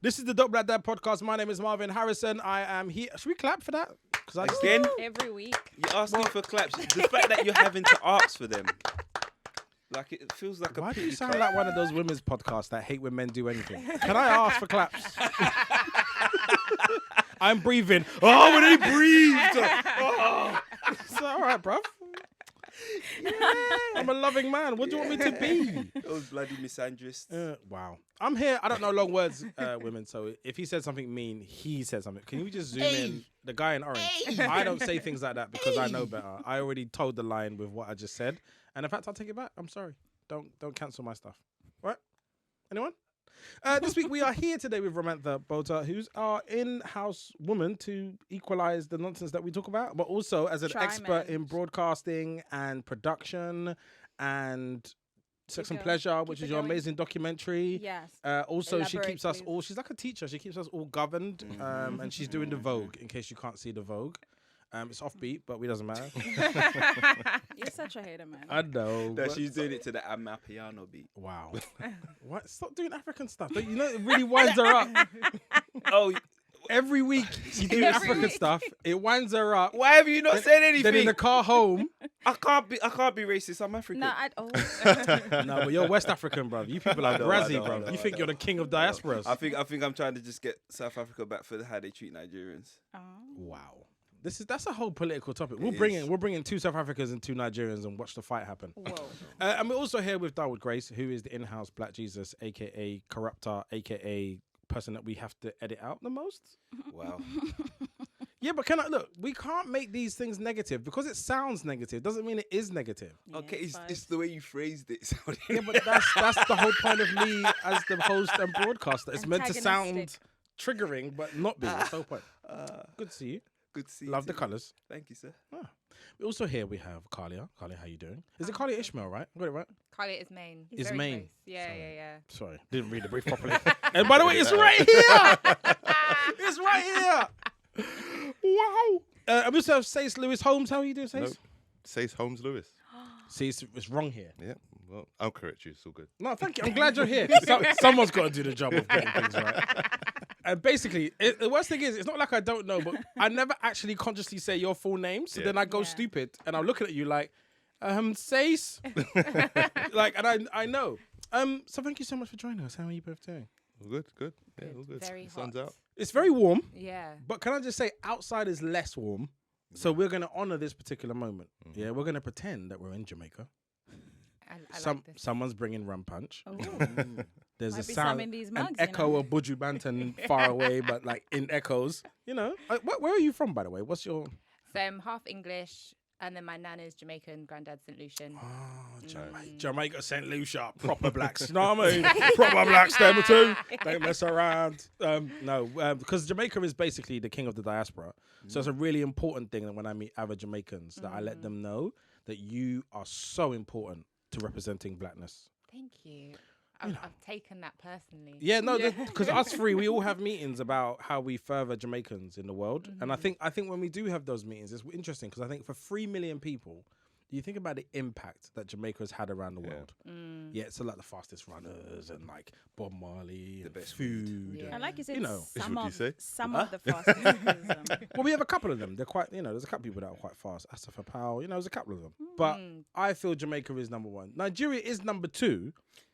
This is the Dope Black Dad podcast. My name is Marvin Harrison. I am here. Should we clap for that? Again? Every week. You're asking for claps. The fact that you're having to ask for them. Like, it feels like Why a do you pity sound clap. like one of those women's podcasts that hate when men do anything? Can I ask for claps? I'm breathing. Oh, when he breathed. Oh. It's all right, bruv. Yeah, I'm a loving man. What do you want me to be? Those bloody misandrists. Wow. I'm here. I don't know long words, women. So if he said something mean, he said something. Can you just zoom in? The guy in orange. I don't say things like that because I know better. I already told the line with what I just said. And in fact, I'll take it back. I'm sorry. Don't cancel my stuff. Right? Anyone? This week we are here today with Ramantha Bota, who's our in-house woman to equalize the nonsense that we talk about, but also as an expert in broadcasting and production and Sex and Pleasure, which is your amazing documentary. Yes. Also, Elaborate, she keeps us please. all. She's like a teacher. She keeps us all governed, and she's doing the Vogue. In case you can't see the Vogue, it's offbeat, but it doesn't matter. You're such a hater, man. I know. No, she's doing it to the Amapiano beat. Wow. What? Stop doing African stuff. You know, it really winds her up. Oh, Every week you do African stuff. It winds her up. why have you not said anything? Then in the car home. I can't be racist. I'm African. No, No, but you're West African, bruv. You people are I know, Brazzy, I know, bruv. I You know, think I you're the king of diasporas. I think I'm trying to just get South Africa back for how they treat Nigerians. Wow. That's a whole political topic. We'll is. bring in 2 South Africans and 2 Nigerians and watch the fight happen. Whoa. And we're also here with Darwood Grace, who is the in-house Black Jesus, aka corruptor, aka person that we have to edit out the most. Wow. Yeah, but we can't make these things negative because it sounds negative. Doesn't mean it is negative. Yeah, Okay, it's the way you phrased it. Yeah, but that's the whole point of me as the host and broadcaster. It's meant to sound Antagonistic. triggering, but not be. That's the whole point. Good to see you. Good to see you. Love the too. colours. Thank you, sir. Also here we have Khalia. Khalia, how you doing? Is it Khalia Ismail, right? I got it right? Khalia Ismain. Ismain. Yeah, Sorry. yeah. Sorry, didn't read the brief properly. And by the way, it's right here. It's right here. Wow. And we also have Sayce Holmes. How are you doing, Sayce? Nope. Sayce Holmes-Lewis. See, it's wrong here. Yeah, well, I'll correct you. It's all good. No, thank you. I'm glad you're here. Someone's got to do the job of getting things right. And basically, the worst thing is, it's not like I don't know, but I never actually consciously say your full name. So then I go stupid, and I'm looking at you like, Sayce. Like, and I know. So thank you so much for joining us. How are you both doing? All good, good. Yeah, all good. Very The sun's hot. out. It's very warm, Yeah. but can I just say, outside is less warm. So we're going to honor this particular moment. Yeah, we're going to pretend that we're in Jamaica. I like this. Someone's bringing rum punch. Oh. There's Might a be sound, some in these mugs, an you echo know. of Buju Banton far away, but like in echoes. You know, where are you from, by the way? What's your? So I'm half English, and then my nan is Jamaican, granddad St. Lucian. Jamaica, St. Lucia, proper blacks. You know what I mean? Proper blacks, them too. Don't mess around. No, because Jamaica is basically the king of the diaspora. So it's a really important thing that when I meet other Jamaicans, that I let them know that you are so important to representing blackness. Thank you. I've taken that personally. Yeah, no, because us three, we all have meetings about how we further Jamaicans in the world. And I think when we do have those meetings, it's interesting because I think for 3 million people, you think about the impact that Jamaica has had around the world. Yeah, so like the fastest runners and like Bob Marley, the best food. Yeah. And like you said, You know. some What of you say? some of the fastest. Well, we have a couple of them. They're quite, there's a couple people that are quite fast. Asafa Powell, there's a couple of them. But I feel Jamaica is number 1. Nigeria is number 2.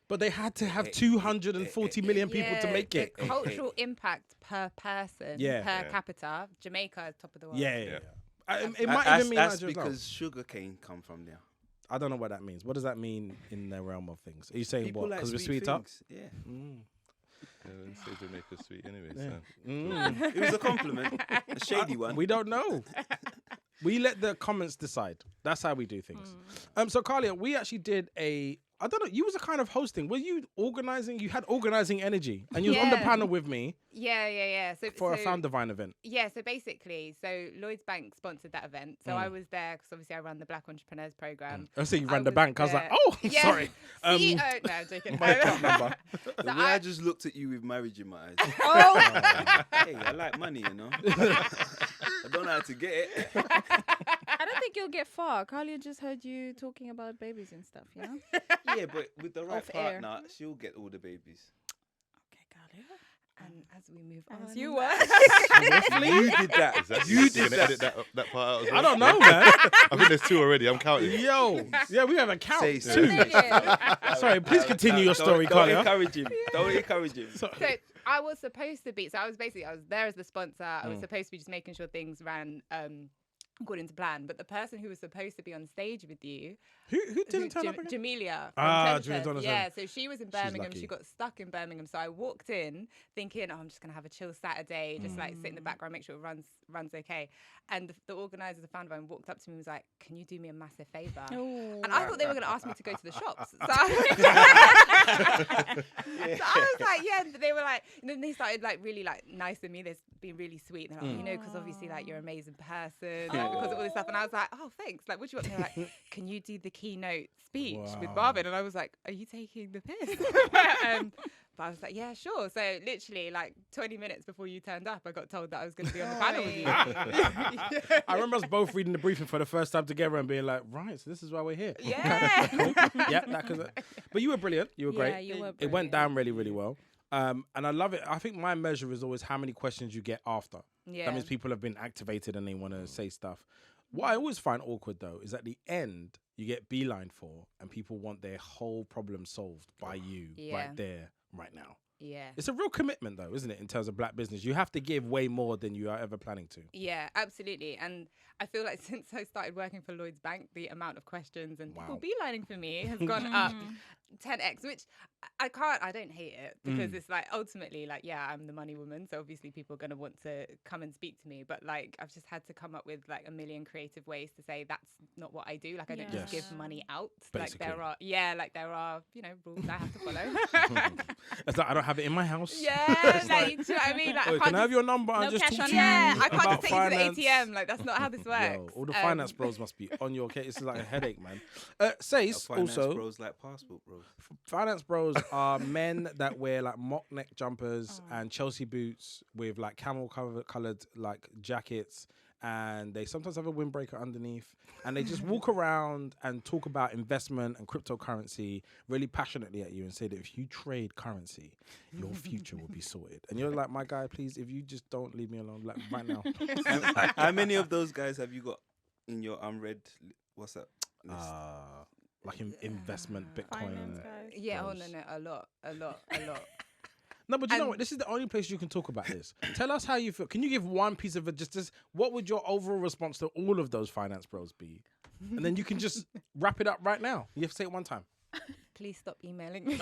But they had to have 240 million people to make it. The cultural impact per person, per capita, Jamaica is top of the world. Yeah. It might even mean that's Nigeria. because sugarcane come from there. I don't know what that means. What does that mean in the realm of things? Are you saying People what? like Because we're sweet sweet up? things. Yeah. Yeah, let's say Jamaica's sweet anyway. Yeah. So. It was a compliment, a shady one. We don't know. We let the comments decide. That's how we do things. So Khalia, we actually did I don't know, you was a kind of hosting. Were you organizing? You had organizing energy. And you was on the Yeah. panel with me Yeah. for a Found Divine event. Yeah, so basically, Lloyds Bank sponsored that event. So I was there because obviously I run the Black Entrepreneurs Program. I see you ran I the was bank. I was like, there. oh, Yeah. sorry. CEO. No, I'm joking. My account number. The way I just looked at you with marriage in my eyes. Oh, Hey, I like money, I don't know how to get it. I don't think you'll get far. Khalia just heard you talking about babies and stuff, you know? Yeah, but with the right Off air. partner, she'll get all the babies. Okay, Khalia. And as we move As on, you were. You did that. Is that, You gonna did that. edit that part out as well? I don't know, man. I think there's 2 already. I'm counting. Yo, yeah, we have a count. Say Too. Sorry, please continue your story, Don't Khalia. encourage him. Don't encourage him. So I was supposed to be. So I was there as the sponsor. I was supposed to be just making sure things ran according to plan. But the person who was supposed to be on stage with you, Who didn't turn up again? Jamelia. Jamelia Donaldson. Yeah, so she was in Birmingham. lucky. She got stuck in Birmingham. So I walked in thinking, I'm just gonna have a chill Saturday, just like sit in the background, make sure it runs okay. And the organisers, the founder, walked up to me and was like, "Can you do me a massive favour?" And I thought they were going to ask me to go to the shops. So I was like, yeah. And they were like, and then they started like really like nice to me. They've been really sweet. And they're like, you know, because obviously like you're an amazing person, like, because of all this stuff. And I was like, oh, thanks. Like, what do you want? And they're like, can you do the keynote speech with Marvin? And I was like, are you taking the piss? But I was like, yeah, sure. So literally like 20 minutes before you turned up, I got told that I was going to be on the panel with you. I remember us both reading the briefing for the first time together and being like, right, so this is why we're here. Yeah. Yeah, but you were brilliant. You were great. Yeah, you were It went down really, really well. And I love it. I think my measure is always how many questions you get after. Yeah. That means people have been activated and they want to say stuff. What I always find awkward, though, is at the end, you get beeline for and people want their whole problem solved by you right there, right now. Yeah. It's a real commitment, though, isn't it, in terms of black business? You have to give way more than you are ever planning to. Yeah, absolutely. And I feel like since I started working for Lloyds Bank, the amount of questions and people beelining for me has gone up 10x, which I don't hate it because it's like ultimately like, yeah, I'm the money woman. So obviously people are going to want to come and speak to me. But like, I've just had to come up with like a million creative ways to say that's not what I do. Like I don't just give money out. Basically. Like there are, you know, rules I have to follow. It's like, I don't have it in my house. Yeah, like, do you know what I mean? Like, Can I have your number and just cash talk on to you hand. I can't about just take you finance? to the ATM. Like that's not how this works. Yo, all the finance bros must be on your case. It's like a headache, man. Sayce Finance also, bros like passport bros. finance bros are men that wear like mock neck jumpers and Chelsea boots with like camel coloured like jackets, and they sometimes have a windbreaker underneath, and they just walk around and talk about investment and cryptocurrency really passionately at you and say that if you trade currency, your future will be sorted. And you're like, my guy, please, if you just don't leave me alone, like right now. How many of those guys have you got in your unread? What's that? List? Like investment, Bitcoin. Finance guys. Yeah, oh bros. no, a lot. No, but you know what? This is the only place you can talk about this. Tell us how you feel. Can you give one piece of this? What would your overall response to all of those finance bros be? And then you can just wrap it up right now. You have to say it one time. Please stop emailing me.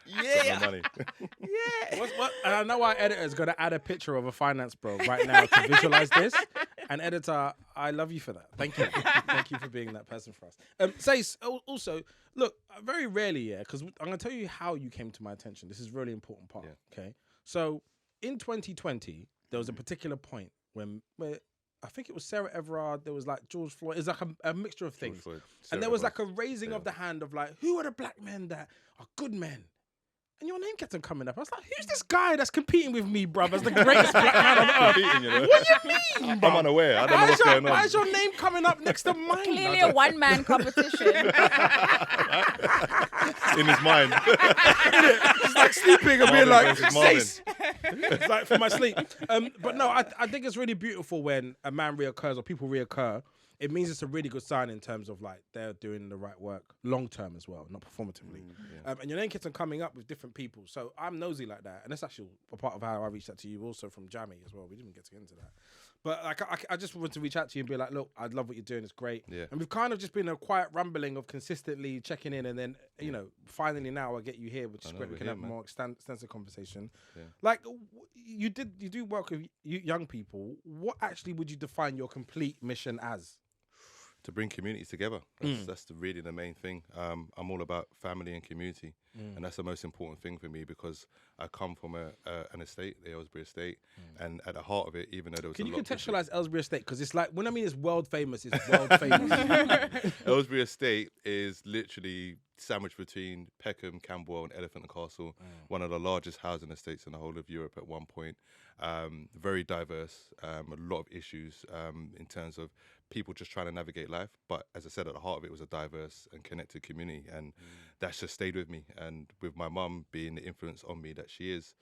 Yeah. Money. What? And I know our editor is going to add a picture of a finance bro right now to visualize this. And editor, I love you for that. Thank you. Thank you for being that person for us. Sayce, also, look, very rarely, because I'm going to tell you how you came to my attention. This is a really important part, okay? So in 2020, there was a particular point where I think it was Sarah Everard, there was like George Floyd. It's like a mixture of things. And there was like a raising of the hand of like, who are the black men that are good men? And your name kept on coming up. I was like, who's this guy that's competing with me, bruv, as the greatest black man on earth? Competing, you know? What do you mean, I'm bruv? unaware. I don't know what's going on. Why is your name coming up next to mine? Clearly a one-man competition. In his mind. It's like sleeping and being Marvin like, versus Marvin. Sayce. It's like for my sleep. But no, I think it's really beautiful when a man reoccurs or people reoccur. It means it's a really good sign in terms of like they're doing the right work long term as well, not performatively. And your name keeps on coming up with different people. So I'm nosy like that. And that's actually a part of how I reached out to you also from Jammi as well. We didn't get to get into that. But like, I just wanted to reach out to you and be like, look, I love what you're doing. It's great. Yeah. And we've kind of just been a quiet rumbling of consistently checking in. And then, you know, finally now I get you here, which is great. We can have a more extensive conversation. Yeah. Like you do work with young people. What actually would you define your complete mission as? To bring communities together. That's really the main thing. I'm all about family and community. And that's the most important thing for me because I come from an estate, the Aylesbury estate. And at the heart of it, even though there was Can a you lot contextualize Aylesbury Estate? Because it's like, when I mean it's world famous, it's world famous. Aylesbury estate is literally sandwiched between Peckham, Camberwell and Elephant and Castle. One of the largest housing estates in the whole of Europe at one point. Very diverse, a lot of issues in terms of people just trying to navigate life. But as I said, at the heart of it was a diverse and connected community. And that's just stayed with me. And with my mum being the influence on me that she is,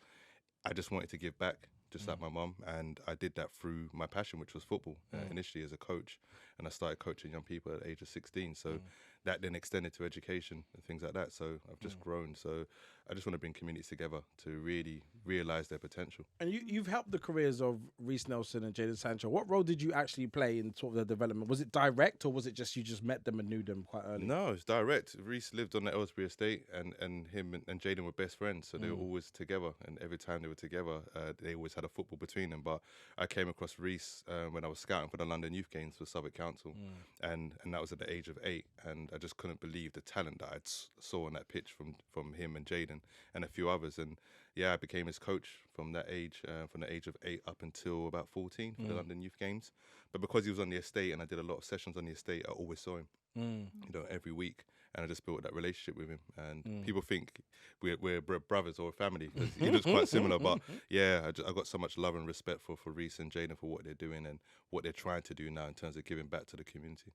I just wanted to give back, just like my mum. And I did that through my passion, which was football, initially as a coach. And I started coaching young people at the age of 16. So that then extended to education and things like that. So I've just grown. So I just want to bring communities together to really realise their potential. And you've helped the careers of Reece Nelson and Jadon Sancho. What role did you actually play in sort of their development? Was it direct, or was it just you just met them and knew them quite early? No, it's direct. Reece lived on the Aylesbury estate, and him and Jadon were best friends. So they were always together. And every time they were together, they always had a football between them. But I came across Reece when I was scouting for the London Youth Games for Southwark Council. And that was at the age of 8. And I just couldn't believe the talent that I saw on that pitch from him and Jadon and a few others. And yeah, I became his coach from that age, from the age of 8 up until about 14 for the London Youth Games. But because he was on the estate and I did a lot of sessions on the estate, I always saw him, every week. And I just built that relationship with him. And people think we're brothers or family because he looks quite similar. But yeah, I got so much love and respect for Reece and Jadon for what they're doing and what they're trying to do now in terms of giving back to the community.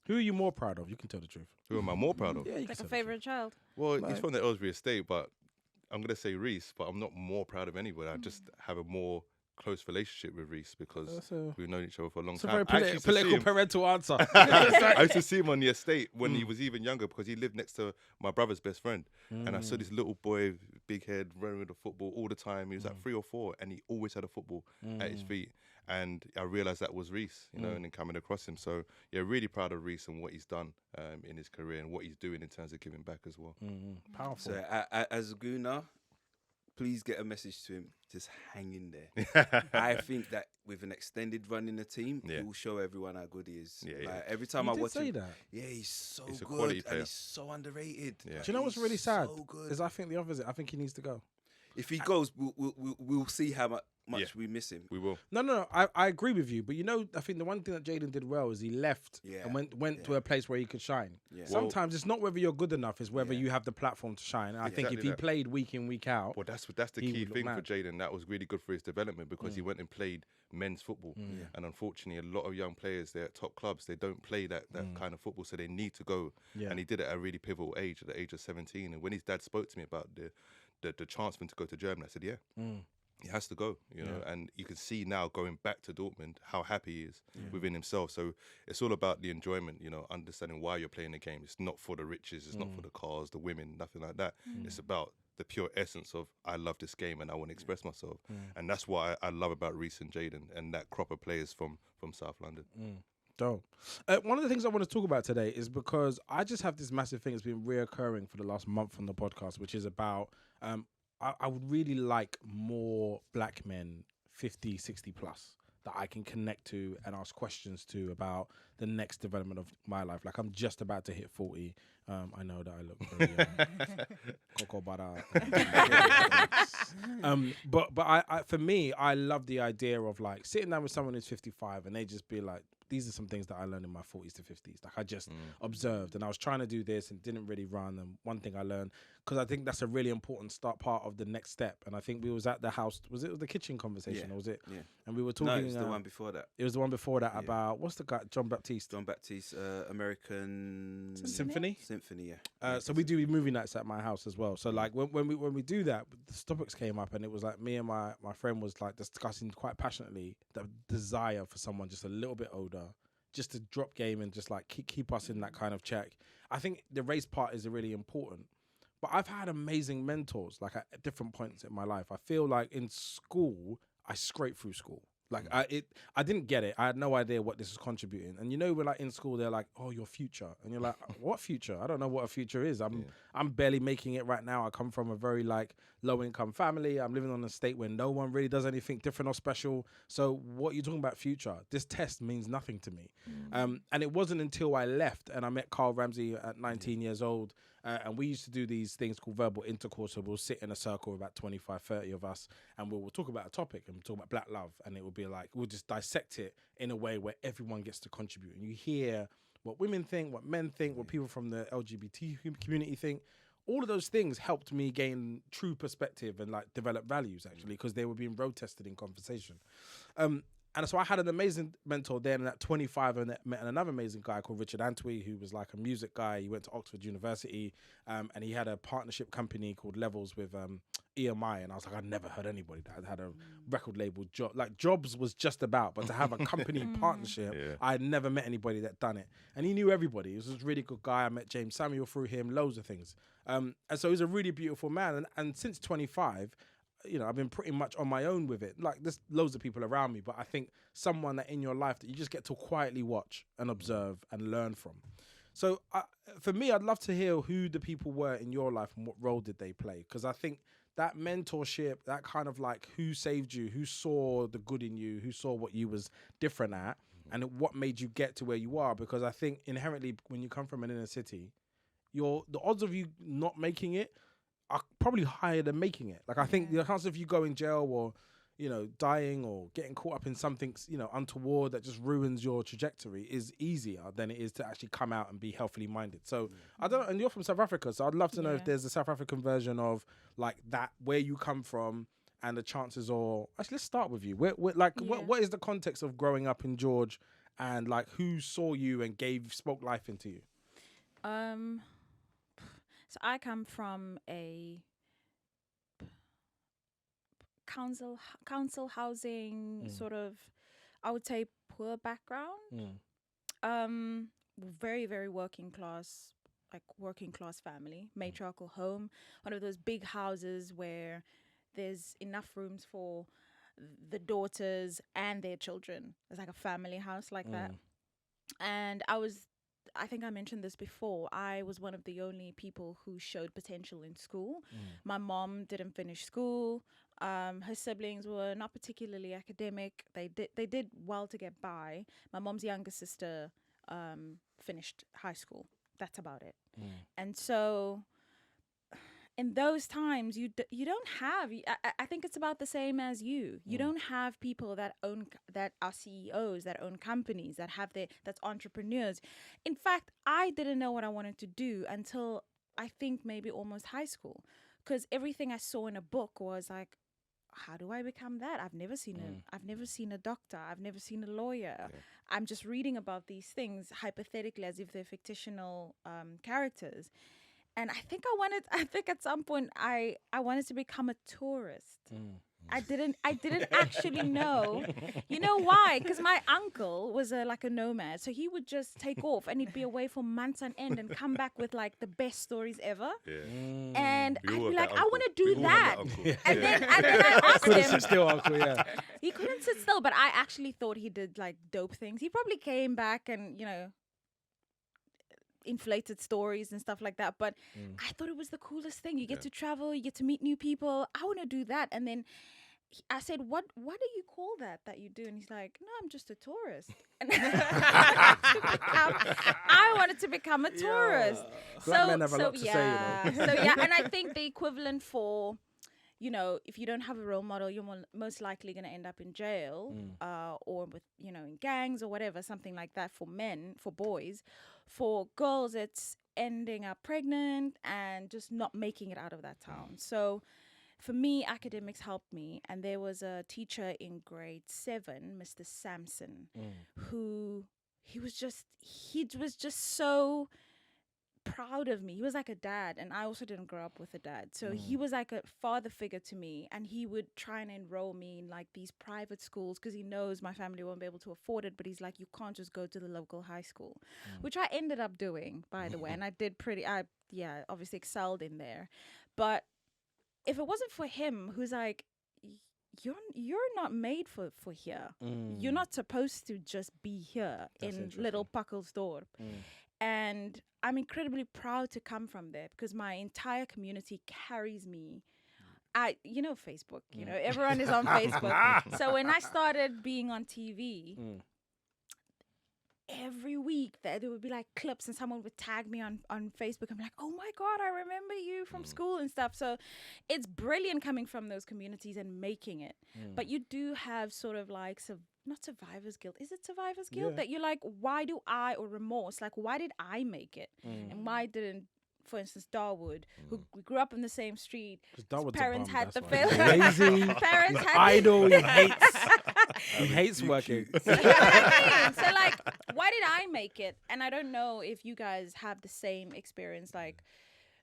Who are you more proud of? You can tell the truth. Who am I more proud of? Yeah, you Like can a tell the favorite child. Well, he's from the Aylesbury estate, but I'm going to say Reece, but I'm not more proud of anybody. I just have a more close relationship with Reece because we've known each other for a long It's a time. very I used to see political him- parental answer. I used to see him on the estate when he was even younger because he lived next to my brother's best friend. And I saw this little boy, big head, running with the football all the time. He was like 3 or 4 and he always had a football at his feet. And I realised that was Reece, and then coming across him. So, yeah, really proud of Reece and what he's done in his career and what he's doing in terms of giving back as well. Powerful. So as a Guna, please get a message to him. Just hang in there. I think that with an extended run in the team, he will show everyone how good he is. Yeah, Like, every time You I did watch say him, that. yeah, he's so He's a good quality and player. he's so underrated. Yeah. Do you know what's really He's sad? so good. Is I think the opposite. I think he needs to go. If he goes, we'll see how much Yeah. we miss him. We will. No. I agree with you. But you know, I think the one thing that Jadon did well is he left and went to a place where he could shine. Yeah. Sometimes it's not whether you're good enough, it's whether you have the platform to shine. And I think if Exactly he that. played week in, week out, Well, that's the he key would look thing for mad. Jadon. That was really good for his development because he went and played men's football. And unfortunately, a lot of young players, they're at top clubs, they don't play that kind of football, so they need to go. Yeah. And he did it at a really pivotal age, at the age of 17. And when his dad spoke to me about the chance for him to go to Germany, I said, he has to go, you know, and you can see now going back to Dortmund how happy he is within himself. So it's all about the enjoyment, you know, understanding why you're playing the game. It's not for the riches, it's not for the cars, the women, nothing like that. It's about the pure essence of I love this game and I want to express myself. And that's what I love about Reece and Jadon and that crop of players from South London. Dope. One of the things I want to talk about today is because I just have this massive thing that's been reoccurring for the last month on the podcast, which is about I would really like more black men 50, 60 plus that I can connect to and ask questions to about the next development of my life. Like I'm just about to hit 40. I know that I look very cocoa butter. But I for me, I love the idea of like sitting down with someone who's 55 and they just be like, these are some things that I learned in my 40s to 50s. Like I just observed and I was trying to do this and didn't really run. And one thing I learned, because I think that's a really important part of the next step. And I think we was at the house, was it the kitchen conversation or was it? Yeah. And we were talking. No, it was the one before that. It was the one before that about, what's the guy, John Baptiste? John Baptiste, American Symphony? Symphony, yeah. So we do movie nights at my house as well. So like when we do that, the topics came up and it was like me and my friend was like discussing quite passionately the desire for someone just a little bit older, just to drop game and just like keep us in that kind of check. I think the race part is really important. But I've had amazing mentors like at different points in my life. I feel like in school, I scraped through school. Like I didn't get it. I had no idea what this was contributing. And you know, we're like in school, they're like, "Oh, your future," and you're like, "What future? I don't know what a future is. I'm barely making it right now. I come from a very like low income family. I'm living on an estate where no one really does anything different or special. So what you're talking about future? This test means nothing to me." And it wasn't until I left and I met Carl Ramsey at 19 years old. And we used to do these things called verbal intercourse. So we'll sit in a circle, about 25, 30 of us, and we'll talk about a topic and we'll talk about black love. And it will be like, we'll just dissect it in a way where everyone gets to contribute. And you hear what women think, what men think, what people from the LGBT community think. All of those things helped me gain true perspective and like develop values actually, because they were being road tested in conversation. And so I had an amazing mentor then at 25, and met another amazing guy called Richard Antwi, who was like a music guy. He went to Oxford University, and he had a partnership company called Levels with EMI. And I was like, I'd never heard anybody that had a record label job. Like Jobs was just about, but to have a company partnership, I had never met anybody that done it. And he knew everybody. He was a really good guy. I met James Samuel through him, loads of things. And so he's a really beautiful man. And since 25, you know, I've been pretty much on my own with it. Like, there's loads of people around me, but I think someone that in your life that you just get to quietly watch and observe and learn from. So for me, I'd love to hear who the people were in your life and what role did they play. Because I think that mentorship, that kind of like who saved you, who saw the good in you, who saw what you was different at, and what made you get to where you are. Because I think inherently when you come from an inner city, the odds of you not making it are probably higher than making it. Like, I think the chances of you going jail or, you know, dying or getting caught up in something, you know, untoward that just ruins your trajectory is easier than it is to actually come out and be healthily minded. So I don't know, and you're from South Africa, so I'd love to know if there's a South African version of like that, where you come from and the chances. Or actually, let's start with you. What is the context of growing up in George, and like who saw you and spoke life into you? So I come from a council housing sort of, I would say, poor background. Very, very working class family, matriarchal home, one of those big houses where there's enough rooms for the daughters and their children. It's like a family house like that. And I think I mentioned this before, I was one of the only people who showed potential in school. My mom didn't finish school. Her siblings were not particularly academic. They did well to get by. My mom's younger sister finished high school. That's about it. And so in those times, you don't have. I think it's about the same as you. You don't have people that are CEOs, that own companies, that's entrepreneurs. In fact, I didn't know what I wanted to do until I think maybe almost high school, because everything I saw in a book was like, how do I become that? I've never seen a doctor. I've never seen a lawyer. I'm just reading about these things hypothetically as if they're fictional characters. And I think at some point I wanted to become a tourist. I didn't actually know. You know why? Because my uncle was like a nomad. So he would just take off and he'd be away for months on end and come back with like the best stories ever. And I'd be like, I want to do that. And then I asked him. Couldn't sit still, uncle, He couldn't sit still, but I actually thought he did like dope things. He probably came back and, you know, inflated stories and stuff like that, but I thought it was the coolest thing. You get to travel, you get to meet new people. I want to do that. And then I said, what do you call that you do? And he's like, no, I'm just a tourist. And I wanted to become a tourist. Black men have a lot to say, you know. So yeah, and I think the equivalent for, you know, if you don't have a role model, you're most likely going to end up in jail or with, you know, in gangs or whatever, something like that for men, for boys. For girls, it's ending up pregnant and just not making it out of that town. So for me, academics helped me. And there was a teacher in grade 7, Mr. Sampson, who he was just so proud of me. He was like a dad, and I also didn't grow up with a dad, so he was like a father figure to me, and he would try and enroll me in like these private schools because he knows my family won't be able to afford it, but he's like, you can't just go to the local high school, which I ended up doing, by the way, and I did obviously excelled in there. But if it wasn't for him, who's like, you're not made for here. You're not supposed to just be here. That's in Little Puckelsdorp. And I'm incredibly proud to come from there because my entire community carries me. Facebook, you know, everyone is on Facebook. So when I started being on TV, every week there would be like clips and someone would tag me on Facebook. I'm like, oh my God, I remember you from school and stuff. So it's brilliant coming from those communities and making it. But you do have sort of like not survivor's guilt. Is it survivor's guilt? That you're like, or remorse, like why did I make it? And why didn't for instance, Darwood, who grew up in the same street. His parents had the fail. Lazy. Parents had idle. He hates working. See what I mean? So like, why did I make it? And I don't know if you guys have the same experience, like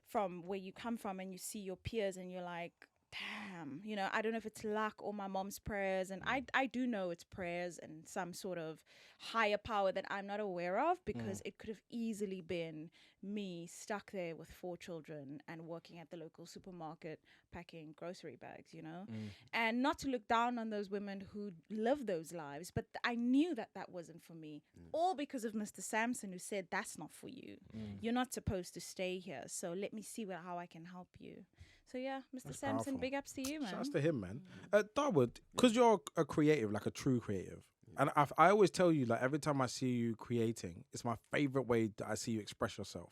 from where you come from, and you see your peers, and you're like, damn, you know, I don't know if it's luck or my mom's prayers. And I do know it's prayers and some sort of higher power that I'm not aware of, because it could have easily been me stuck there with 4 children and working at the local supermarket packing grocery bags, you know. And not to look down on those women who live those lives, but I knew that that wasn't for me, all because of Mr. Sampson, who said that's not for you. You're not supposed to stay here, so let me see how I can help you. So yeah, Mr. That's Sampson, powerful. big ups to you, man. Shouts to him, man. Darwood, because you're a creative, like a true creative, and I always tell you, like, every time I see you creating, it's my favorite way that I see you express yourself.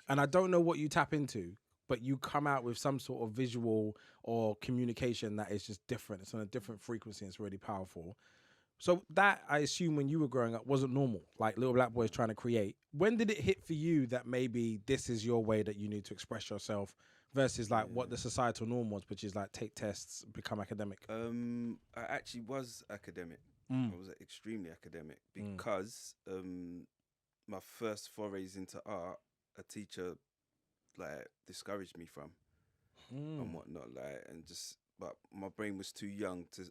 And I don't know what you tap into, but you come out with some sort of visual or communication that is just different. It's on a different frequency. It's really powerful. So that, I assume, when you were growing up, wasn't normal, like little black boys trying to create. When did it hit for you that maybe this is your way that you need to express yourself, versus like what the societal norm was, which is like take tests, become academic? I actually was academic. I was extremely academic because my first forays into art, a teacher like discouraged me from and whatnot, like, and just, but my brain was too young to,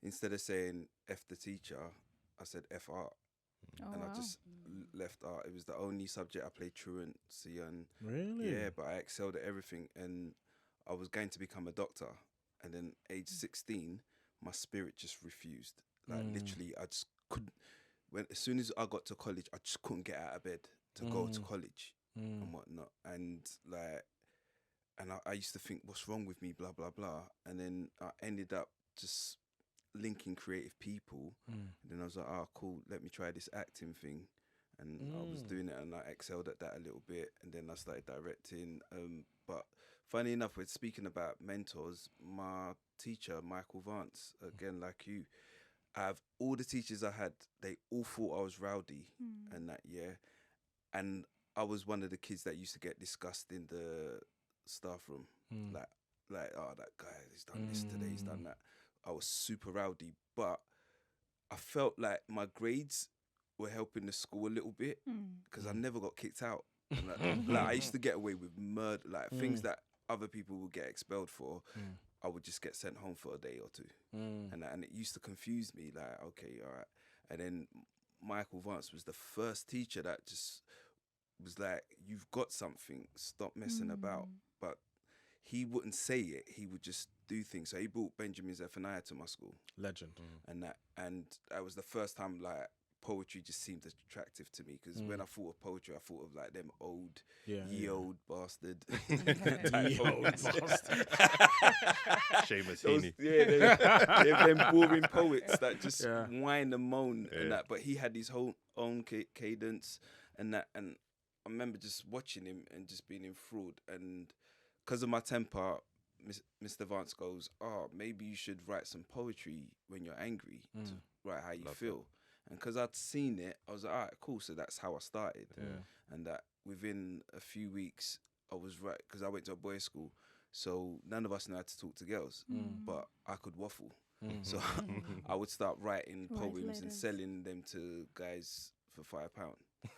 instead of saying F the teacher, I said F art. And I just left art. It was the only subject I played truancy on. Really? Yeah, but I excelled at everything. And I was going to become a doctor. And then age 16, my spirit just refused. Like literally, I just couldn't. As soon as I got to college, I just couldn't get out of bed to go to college and whatnot. And like, and I used to think, what's wrong with me, blah, blah, blah. And then I ended up just linking creative people, and then I was like, oh cool, let me try this acting thing, and I was doing it, and I excelled at that a little bit, and then I started directing. But funny enough, we're speaking about mentors. My teacher, Michael Vance, again like you, out of all the teachers I had, they all thought I was rowdy and that, and I was one of the kids that used to get discussed in the staff room, like oh, that guy, he's done this today, he's done that. I was super rowdy, but I felt like my grades were helping the school a little bit, because I never got kicked out. Like I used to get away with murder, like things that other people would get expelled for. I would just get sent home for a day or two, and it used to confuse me. Like, okay, all right. And then Michael Vance was the first teacher that just was like, "You've got something. Stop messing about." But he wouldn't say it. He would just do things. So he brought Benjamin Zephaniah to my school. Legend. And that was the first time like poetry just seemed attractive to me, because when I thought of poetry, I thought of like them old, old bastard. Ye old bastard. Seamus Heaney. They're them boring poets that just whine and moan and that. But he had his whole own cadence and that. And I remember just watching him and just being enthralled. And because of my temper, Mr. Vance goes, oh, maybe you should write some poetry when you're angry to write how you feel. That. And because I'd seen it, I was like, all right, cool. So that's how I started. And that within a few weeks, I was right, because I went to a boys' school. So none of us knew how to talk to girls, but I could waffle. So I would start writing poems and selling them to guys for £5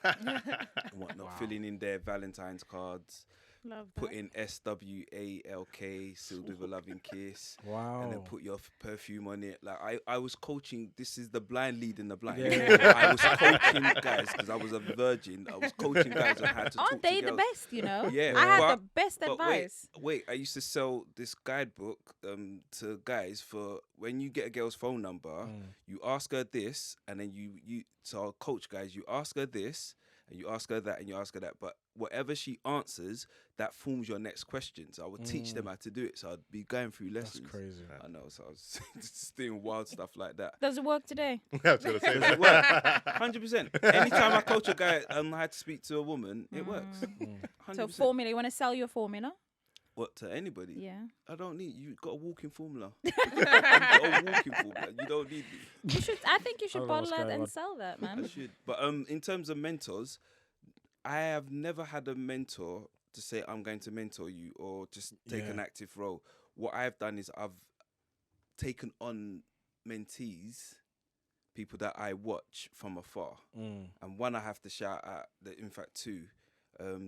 and whatnot, filling in their Valentine's cards. Love that. Put in SWALK, sealed with a loving kiss. Wow. And then put your perfume on it. Like I was coaching, this is the blind leading the blind. Yeah. I was coaching guys, because I was a virgin. I was coaching guys on how to talk to girls. Aren't they the best, you know? Yeah. I had the best advice. Wait, I used to sell this guidebook to guys for when you get a girl's phone number, you ask her this, and then so I'll coach guys, you ask her this, and you ask her that, and you ask her that, but whatever she answers, that forms your next question. So I would teach them how to do it. So I'd be going through lessons. That's crazy. I know. So I was just doing wild stuff like that. Does it work today? I was going to say that. 100%. Anytime I coach a guy on how to speak to a woman, it works. 100%. So formula, you want to sell your formula? What, to anybody? Yeah. I don't need, you got a walking formula. You got a walking formula. You don't need me. You should. I think you should don't know bottle what's it going and on. sell that, man. I should. But in terms of mentors, I have never had a mentor to say I'm going to mentor you or just take an active role. What I've done is I've taken on mentees, people that I watch from afar. And one I have to shout out, in fact two,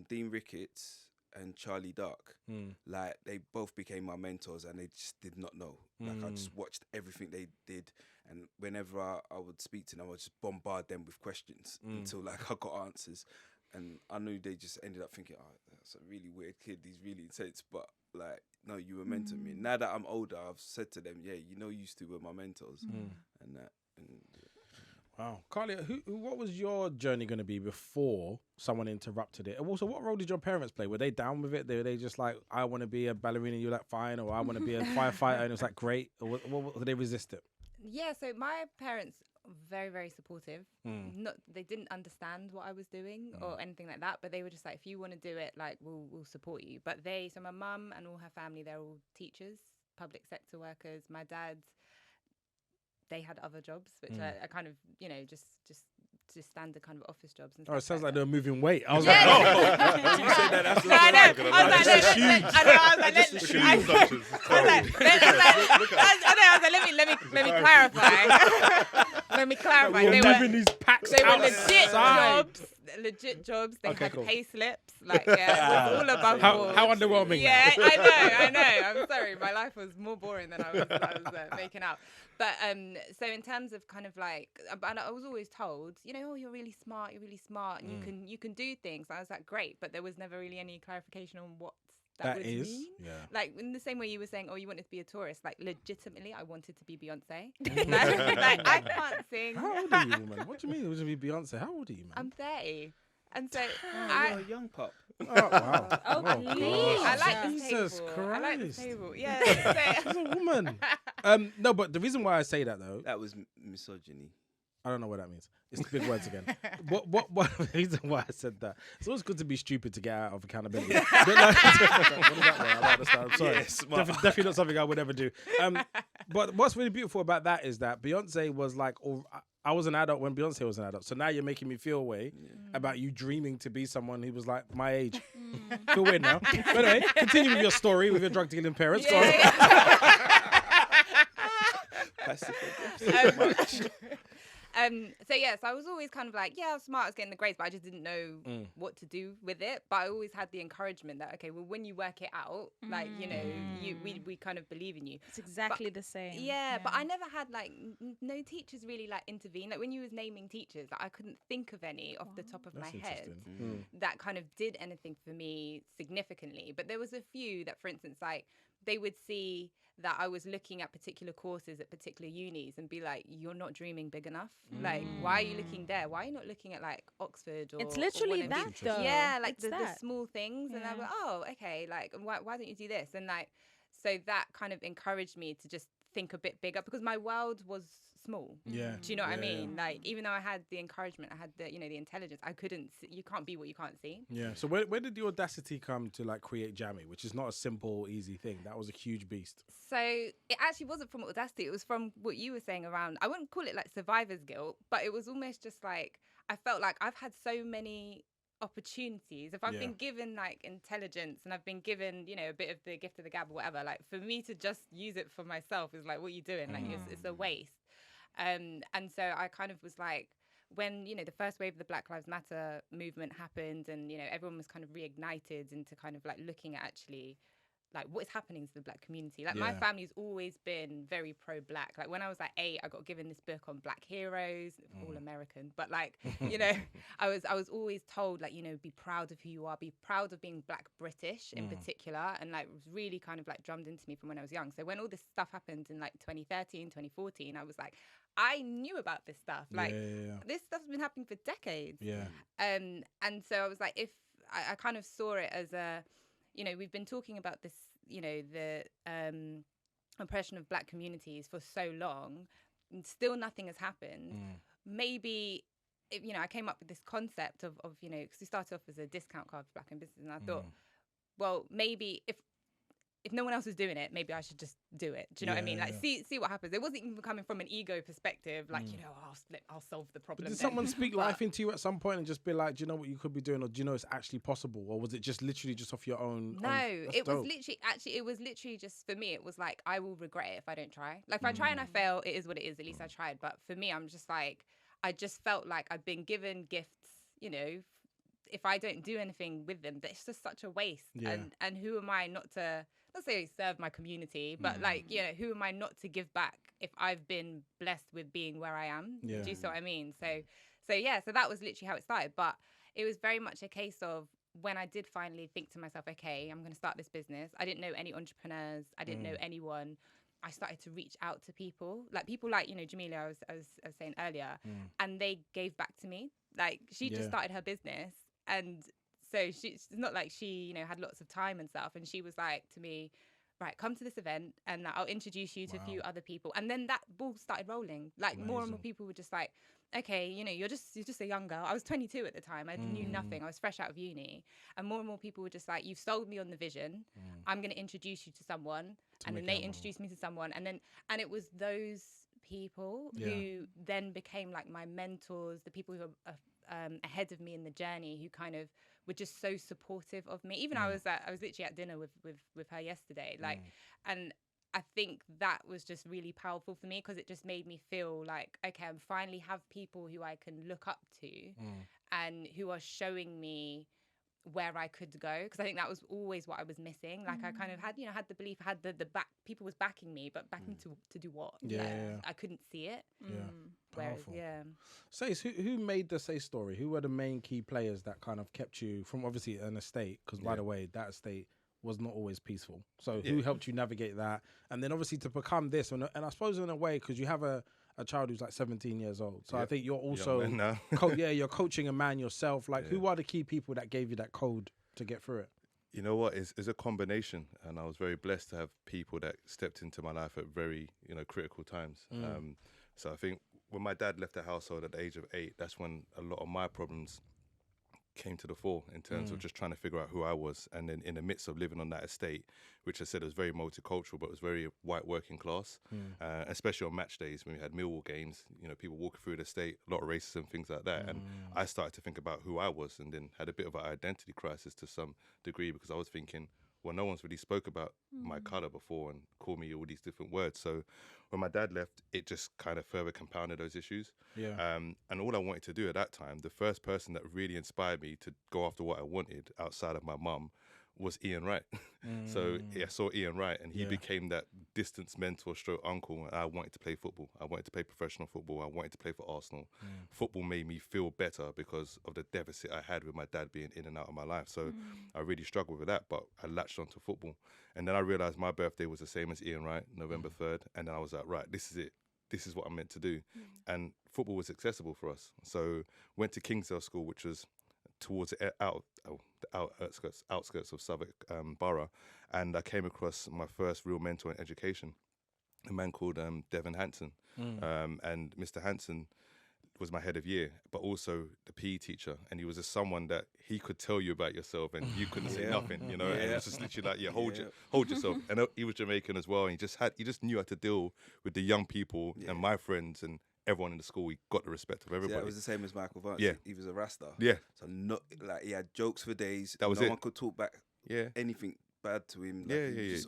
Dean Ricketts and Charlie Dark. Like, they both became my mentors and they just did not know. Like, I just watched everything they did, and whenever I would speak to them, I would just bombard them with questions until like I got answers. And I knew they just ended up thinking, oh, that's a really weird kid, he's really intense, but like, no, you were mentoring me. Now that I'm older, I've said to them, yeah, you know, you two were my mentors. And that. Wow. Khalia, what was your journey going to be before someone interrupted it? And also, what role did your parents play? Were they down with it? Were they just like, I want to be a ballerina, you're like, fine, or I want to be a firefighter, and it was like, great? Or what, did they resist it? Yeah, so my parents, very, very supportive. They didn't understand what I was doing or anything like that, but they were just like, if you want to do it, like, we'll support you. But so my mum and all her family, they're all teachers, public sector workers. My dad's, they had other jobs, which are kind of, you know, just standard kind of office jobs. And stuff it sounds like that. they're moving weight. I was like, oh, you say that, that's I know. I was like, let me clarify. Let me clarify. We're moving these packs They were outside. legit jobs. They had cool. pay slips, like, with all above board. How underwhelming. Yeah, I know. I'm sorry. My life was more boring than I was making out. But so in terms of kind of like, and I was always told, you know, oh, you're really smart, and you can do things. I was like, great, but there was never really any clarification on what that would mean. Yeah. Like, in the same way you were saying, oh, you wanted to be a tourist. Like, legitimately, I wanted to be Beyonce. like, I can't sing. How old are you, woman? What do you mean it was to be Beyonce? How old are you, man? I'm 30. And so you're a young pup. Oh, wow. Please. I like this Jesus table. Christ. I like this table. Yeah. She's a woman. No, but the reason why I say that, though, That was misogyny. I don't know what that means. It's big words again. What the reason why I said that? It's always good to be stupid to get out of accountability. But like, what does that mean? I don't understand. I'm sorry. Yeah, definitely not something I would ever do. But what's really beautiful about that is that Beyonce was like, I was an adult when Beyonce was an adult. So now you're making me feel a way about you dreaming to be someone who was like my age. Feel weird now. But anyway, continue with your story with your drug dealing parents. Go on. So yes, I was always kind of like, I was smart, I was getting the grades, but I just didn't know what to do with it. But I always had the encouragement that, okay, well, when you work it out, like, you know, we kind of believe in you. It's exactly the same. Yeah, but I never had like no teachers really like intervene. Like, when you was naming teachers, like, I couldn't think of any off the top of my head that kind of did anything for me significantly. But there was a few that, for instance, like, they would see that I was looking at particular courses at particular unis and be like, you're not dreaming big enough. Like, why are you looking there? Why are you not looking at like Oxford or... It's literally that, though. Yeah, like the that. small things. And I was like, oh, okay, like, why don't you do this? And like, so that kind of encouraged me to just think a bit bigger, because my world was small. Yeah. Do you know what I mean? Like, even though I had the encouragement, I had the, you know, the intelligence, I couldn't see, you can't be what you can't see. Yeah. So where did the audacity come to like create Jammi, which is not a simple, easy thing? That was a huge beast. So it actually wasn't from audacity. It was from what you were saying around, I wouldn't call it like survivor's guilt, but it was almost just like, I felt like I've had so many opportunities. If I've been given like intelligence and I've been given, you know, a bit of the gift of the gab or whatever, like, for me to just use it for myself is like, what are you doing? Like, it's a waste. And so I kind of was like, when, you know, the first wave of the Black Lives Matter movement happened and, you know, everyone was kind of reignited into kind of like looking at actually like what is happening to the Black community. Like, my family's always been very pro-Black. Like, when I was like 8, I got given this book on Black heroes, all American, but like, you know, I was always told, like, you know, be proud of who you are, be proud of being Black British in particular, and like, was really kind of like drummed into me from when I was young. So when all this stuff happened in like 2013, 2014, I was like, I knew about this stuff. Like, this stuff's been happening for decades. Yeah. And so I was like, if I kind of saw it as a, you know, we've been talking about this, you know, the oppression of Black communities for so long, and still nothing has happened. Maybe, you know, I came up with this concept of you know, because we started off as a discount card for Black owned business, and I thought, well, maybe if if no one else is doing it, maybe I should just do it. Do you know what I mean? Like, see what happens. It wasn't even coming from an ego perspective, like, I'll solve the problem. But did someone speak life into you at some point and just be like, do you know what you could be doing, or do you know it's actually possible, or was it just literally just off your own? No, it was literally just, for me, it was like, I will regret it if I don't try. Like, if I try and I fail, it is what it is. At least I tried. But for me, I'm just like, I just felt like I've been given gifts, if I don't do anything with them, that's just such a waste. Yeah. And who am I not to, not say serve my community, but like, who am I not to give back if I've been blessed with being where I am? Yeah. Do you see what I mean? So that was literally how it started. But it was very much a case of, when I did finally think to myself, okay, I'm going to start this business. I didn't know any entrepreneurs. I didn't know anyone. I started to reach out to people like Jamila, I was saying earlier, and they gave back to me. Like, she just started her business, and so it's not like she had lots of time and stuff, and she was like to me, right, come to this event and I'll introduce you to a few other people. And then that ball started rolling. Like, Amazing. more and more people were just like, okay, you're just a young girl. I was 22 at the time. I knew nothing. I was fresh out of uni. And more people were just like, you've sold me on the vision. I'm going to introduce you to someone. And then they introduced me to someone. And it was those people who then became like my mentors, the people who are ahead of me in the journey, who kind of were just so supportive of me. Even I was literally at dinner with her yesterday, like, and I think that was just really powerful for me, because it just made me feel like, okay, I finally have people who I can look up to and who are showing me where I could go, because I think that was always what I was missing. Like, I kind of had the belief, I had the back, people was backing me, but backing to do what? I couldn't see it. Powerful. Whereas, Sayce, who made the Sayce story? Who were the main key players that kind of kept you from, obviously, an estate? Because by the way, that estate was not always peaceful. So who helped you navigate that? And then obviously to become this, and I suppose in a way, because you have a child who's like 17 years old. So I think you're also, you're coaching a man yourself. Like, who are the key people that gave you that code to get through it? You know what? It's a combination, and I was very blessed to have people that stepped into my life at very critical times. So I think when my dad left the household at the age of 8, that's when a lot of my problems came to the fore, in terms of just trying to figure out who I was. And then in the midst of living on that estate, which I said was very multicultural, but was very white working class, especially on match days when we had Millwall games, people walking through the estate, a lot of racism, things like that. And I started to think about who I was, and then had a bit of an identity crisis to some degree, because I was thinking, well, no one's really spoke about my colour before and called me all these different words. So when my dad left, it just kind of further compounded those issues. And all I wanted to do at that time, the first person that really inspired me to go after what I wanted outside of my mum was Ian Wright. So I saw Ian Wright, and he became that distance mentor stroke uncle. And I wanted to play football. I wanted to play professional football. I wanted to play for Arsenal. Football made me feel better because of the deficit I had with my dad being in and out of my life. So I really struggled with that, but I latched onto football. And then I realised my birthday was the same as Ian Wright, November 3rd. And then I was like, right, this is it. This is what I'm meant to do. And football was accessible for us. So went to Kingsdale School, which was towards the outskirts of Southwark Borough, and I came across my first real mentor in education, a man called Devon Hanson. And Mr. Hanson was my head of year, but also the PE teacher, and he was just someone that he could tell you about yourself and you couldn't say nothing, and it was just literally like, hold yourself. And he was Jamaican as well, and he just knew how to deal with the young people and my friends and everyone in the school. He got the respect of everybody. That was the same as Michael Vance. He was a Rasta. So not like, he had jokes for days. That was no one could talk back anything bad to him.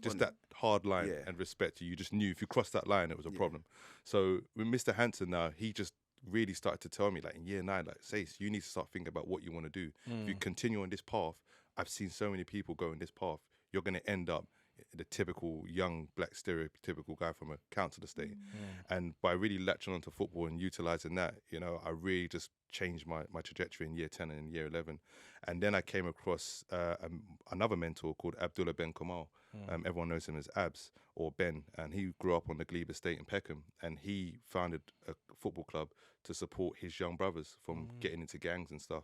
Just that hard line and respect to you. You just knew if you crossed that line, it was a problem. So with Mr. Hanson now, he just really started to tell me, like, in year 9, like, Sayce, you need to start thinking about what you want to do. If you continue on this path, I've seen so many people go in this path, you're going to end up the typical young black stereotypical guy from a council estate. And by really latching onto football and utilising that, I really just changed my trajectory in year 10 and in year 11. And then I came across another mentor called Abdullah Ben Kamal. Everyone knows him as Abs, or Ben, and he grew up on the Glebe estate in Peckham, and he founded a football club to support his young brothers from getting into gangs and stuff.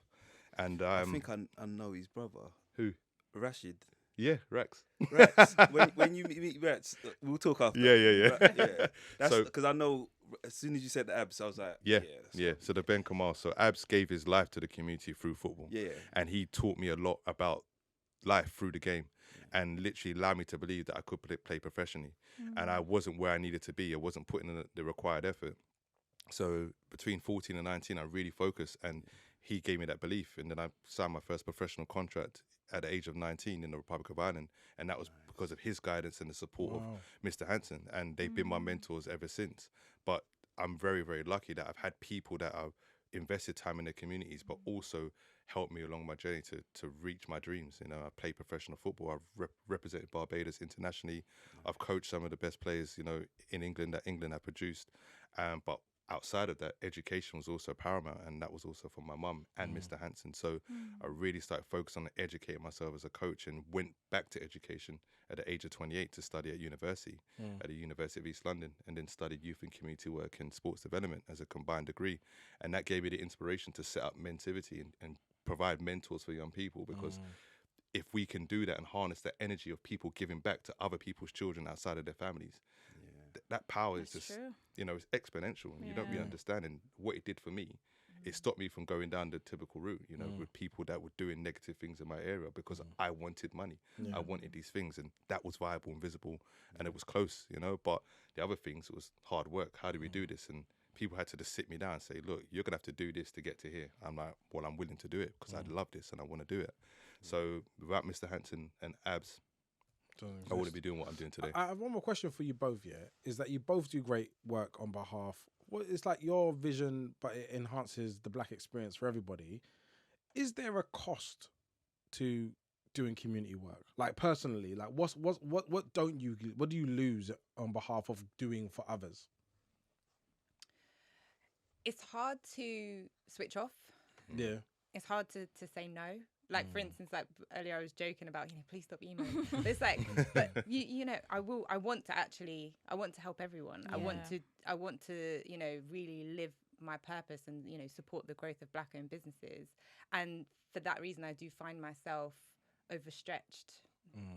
And I think I know his brother. Who? Rashid. Yeah, Rex. when you meet Rex, we'll talk after. Yeah. That's because I know as soon as you said the Abs, I was like, yeah. So the Ben Kamal. So Abs gave his life to the community through football. And he taught me a lot about life through the game. and literally allowed me to believe that I could play professionally. And I wasn't where I needed to be. I wasn't putting in the required effort. So between 14 and 19, I really focused, and he gave me that belief. And then I signed my first professional contract at the age of 19 in the Republic of Ireland. And that was because of his guidance and the support of Mr. Hansen. And they've been my mentors ever since. But I'm very, very lucky that I've had people that have invested time in their communities, but also helped me along my journey to reach my dreams. You know, I played professional football. I've represented Barbados internationally. I've coached some of the best players, you know, in England that England have produced. But outside of that, education was also paramount, and that was also from my mum and Mr. Hansen. So I really started focusing on educating myself as a coach, and went back to education at the age of 28 to study at university, at the University of East London, and then studied youth and community work and sports development as a combined degree. And that gave me the inspiration to set up Mentivity and provide mentors for young people, because if we can do that and harness the energy of people giving back to other people's children outside of their families, that power is just, you know, it's exponential. And you don't really understand. And what it did for me, it stopped me from going down the typical route, you know, with people that were doing negative things in my area, because I wanted money. I wanted these things, and that was viable and visible, and it was close, you know. But the other things, it was hard work. How do we do this? And people had to just sit me down and say, look, you're going to have to do this to get to here. I'm like, well, I'm willing to do it because I love this and I want to do it. So without Mr. Hansen and Abs, I wouldn't be doing what I'm doing today. I have one more question for you both, is that you both do great work on behalf. Well, it's like your vision, but it enhances the black experience for everybody. Is there a cost to doing community work? Like personally, like what do you lose on behalf of doing for others? It's hard to switch off. Yeah. It's hard to say no. Like, for instance, like earlier I was joking about, please stop emailing. But it's like, but you know, I want to help everyone. Yeah. I want to, really live my purpose and, support the growth of black owned businesses. And for that reason, I do find myself overstretched,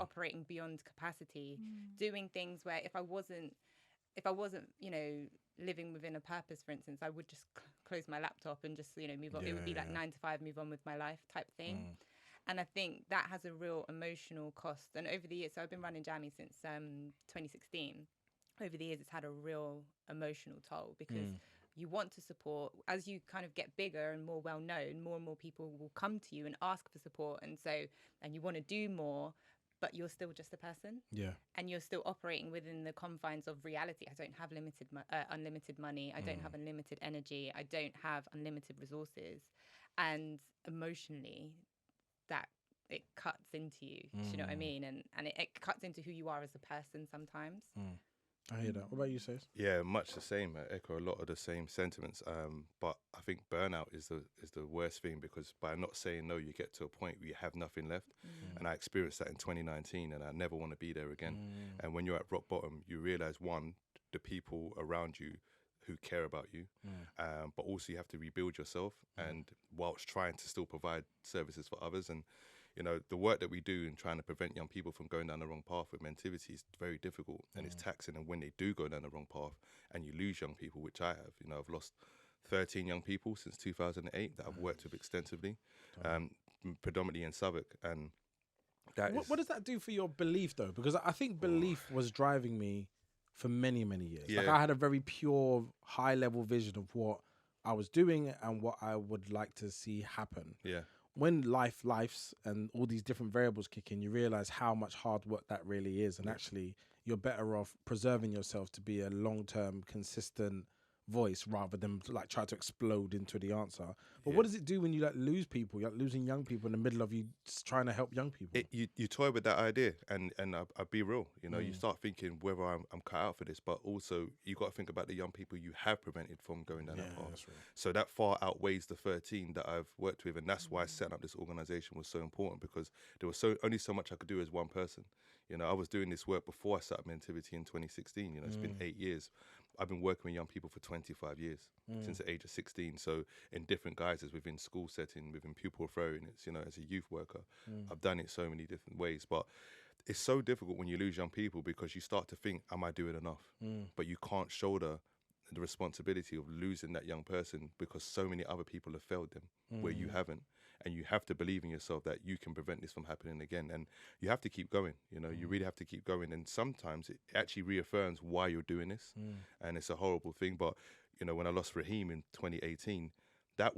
operating beyond capacity, doing things where if I wasn't, living within a purpose, for instance, I would just close my laptop and just, move on. It would be like 9 to 5, move on with my life type thing. And I think that has a real emotional cost. And over the years, so I've been running Jammi since 2016. Over the years, it's had a real emotional toll, because you want to support. As you kind of get bigger and more well-known, more and more people will come to you and ask for support. And you want to do more, but you're still just a person. Yeah. And you're still operating within the confines of reality. I don't have unlimited money. I don't have unlimited energy. I don't have unlimited resources. And emotionally, that it cuts into you. Do you know what I mean? And it cuts into who you are as a person sometimes. I hear that. What about you, Sayce? Yeah, much the same. I echo a lot of the same sentiments. But I think burnout is the worst thing, because by not saying no, you get to a point where you have nothing left. And I experienced that in 2019, and I never want to be there again. And when you're at rock bottom, you realize, one, the people around you who care about you, but also you have to rebuild yourself, and whilst trying to still provide services for others. And the work that we do in trying to prevent young people from going down the wrong path with Mentivity is very difficult, and it's taxing. And when they do go down the wrong path and you lose young people, which I have, I've lost 13 young people since 2008 that I've worked with extensively, predominantly in Southwark. And what does that do for your belief, though? Because I think belief was driving me for many, many years. Yeah. Like, I had a very pure, high-level vision of what I was doing and what I would like to see happen. Yeah. When life's and all these different variables kick in, you realize how much hard work that really is. And actually, you're better off preserving yourself to be a long-term, consistent voice rather than like try to explode into the answer. But what does it do when you lose people? You're losing young people in the middle of you trying to help young people. You toy with that idea, and I'll be real. You start thinking whether I'm cut out for this, but also you got to think about the young people you have prevented from going down that path. That's right. So that far outweighs the 13 that I've worked with, and that's why setting up this organisation was so important, because there was only so much I could do as one person. I was doing this work before I set up Mentivity in 2016. It's been 8 years. I've been working with young people for 25 years, since the age of 16. So in different guises, within school setting, within pupil referral units, as a youth worker. I've done it so many different ways. But it's so difficult when you lose young people, because you start to think, am I doing enough? But you can't shoulder the responsibility of losing that young person, because so many other people have failed them where you haven't. and you have to believe in yourself that you can prevent this from happening again. And you have to keep going. You know, you really have to keep going. And sometimes it actually reaffirms why you're doing this, and it's a horrible thing. But you know, when I lost Raheem in 2018, that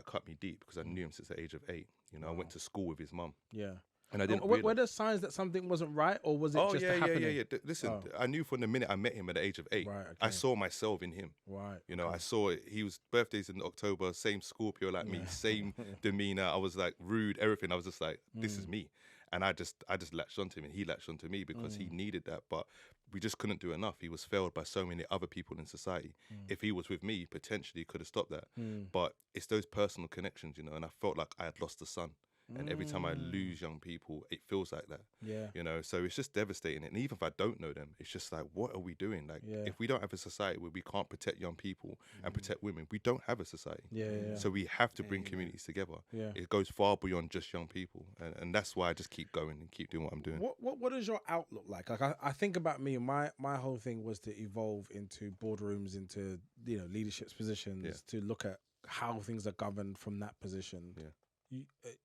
cut me deep because I knew him since the age of 8. You know, I went to school with his mum. Yeah. And I didn't. Were there signs that something wasn't right, or was it just happening? Yeah. Listen, I knew from the minute I met him at the age of 8. Right, okay. I saw myself in him. Right. You know, I saw it. He was birthdays in October, same Scorpio like me, same demeanor. I was like rude, everything. I was just like, this is me. And I just latched onto him, and he latched onto me because he needed that. But we just couldn't do enough. He was failed by so many other people in society. If he was with me, potentially he could have stopped that. But it's those personal connections, you know, and I felt like I had lost a son. And every time I lose young people, it feels like that. Yeah. You know, so it's just devastating. And even if I don't know them, it's just like, what are we doing? Like, if we don't have a society where we can't protect young people and protect women, we don't have a society. Yeah. So we have to bring communities together. Yeah. It goes far beyond just young people. And that's why I just keep going and keep doing what I'm doing. What is your outlook like? Like I think about me, and my whole thing was to evolve into boardrooms, into, you know, leadership positions, to look at how things are governed from that position. Yeah.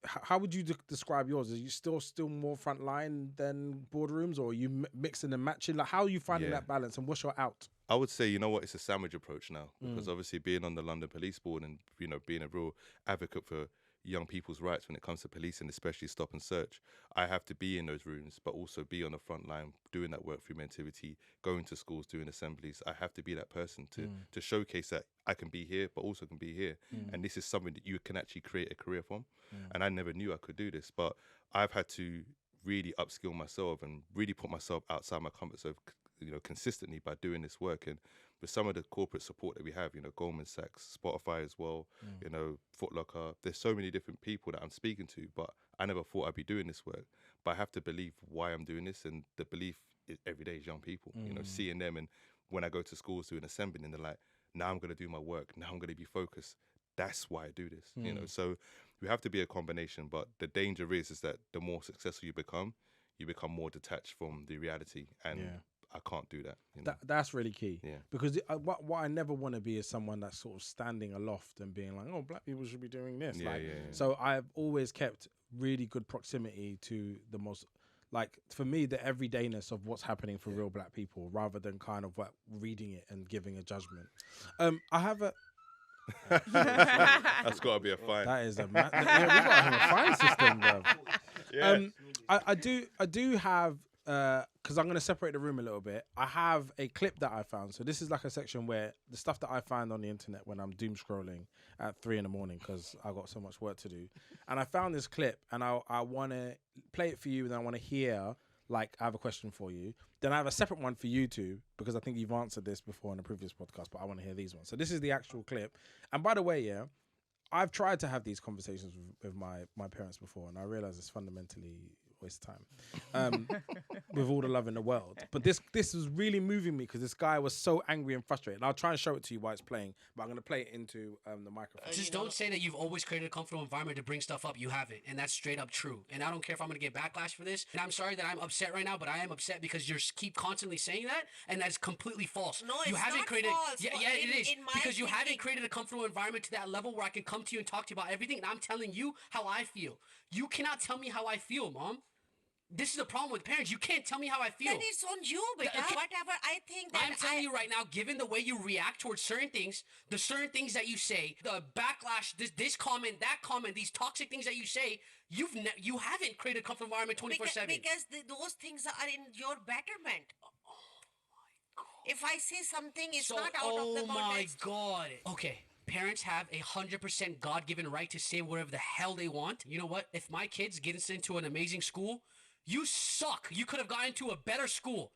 How would you describe yours? Are you still more frontline than boardrooms, or are you mixing and matching? Like, how are you finding that balance, and what's your out? I would say, you know what, it's a sandwich approach now, because obviously being on the London Police Board and, you know, being a real advocate for young people's rights when it comes to policing, especially stop and search, I have to be in those rooms, but also be on the front line doing that work through Mentivity, going to schools, doing assemblies. I have to be that person to showcase that I can be here, but also can be here. And this is something that you can actually create a career from. And I never knew I could do this, but I've had to really upskill myself and really put myself outside my comfort zone, you know, consistently by doing this work. And with some of the corporate support that we have, you know, Goldman Sachs, Spotify as well, you know, Foot Locker, there's so many different people that I'm speaking to, but I never thought I'd be doing this work. But I have to believe why I'm doing this, and the belief is every day is young people, you know, seeing them. And when I go to schools doing assembly, and they're like, now I'm going to do my work, now I'm going to be focused. That's why I do this, you know. So we have to be a combination, but the danger is that the more successful you become more detached from the reality, and I can't do that. You know? That's really key. Yeah. Because what I never want to be is someone that's sort of standing aloft and being like, oh, black people should be doing this. So I've always kept really good proximity to the most, like, for me, the everydayness of what's happening for real black people, rather than kind of like reading it and giving a judgment. I have a... That's got to be a fine. That is a... we got to have a fine system, bro. Yeah. I do have... because I'm going to separate the room a little bit. I have a clip that I found. So this is like a section where the stuff that I find on the internet when I'm doom scrolling at 3 a.m, because I got so much work to do. And I found this clip, and I want to play it for you, and I want to hear, like, I have a question for you. Then I have a separate one for you two, because I think you've answered this before in a previous podcast, but I want to hear these ones. So this is the actual clip. And by the way, I've tried to have these conversations with my parents before, and I realize it's fundamentally waste of time, with all the love in the world. But this was really moving me, because this guy was so angry and frustrated. And I'll try and show it to you while it's playing, but I'm going to play it into the microphone. Just don't say that you've always created a comfortable environment to bring stuff up. You haven't, and that's straight up true. And I don't care if I'm going to get backlash for this. And I'm sorry that I'm upset right now, but I am upset because you keep constantly saying that, and that's completely false. No, you it's haven't not created. false. Yeah, it is, because you haven't created a comfortable environment to that level where I can come to you and talk to you about everything. And I'm telling you how I feel. You cannot tell me how I feel, Mom. This is the problem with parents. You can't tell me how I feel. Then it's on you, beta. Whatever I think that I'm telling you right now, given the way you react towards certain things, the certain things that you say, the backlash, this comment, that comment, these toxic things that you say, you haven't created a comfortable environment 24/7. Because those things are in your betterment. Oh my God. If I say something, it's not out of the context. Oh my God. Okay. Parents have 100% God-given right to say whatever the hell they want. You know what? If my kids get into an amazing school, you suck. You could have gotten to a better school.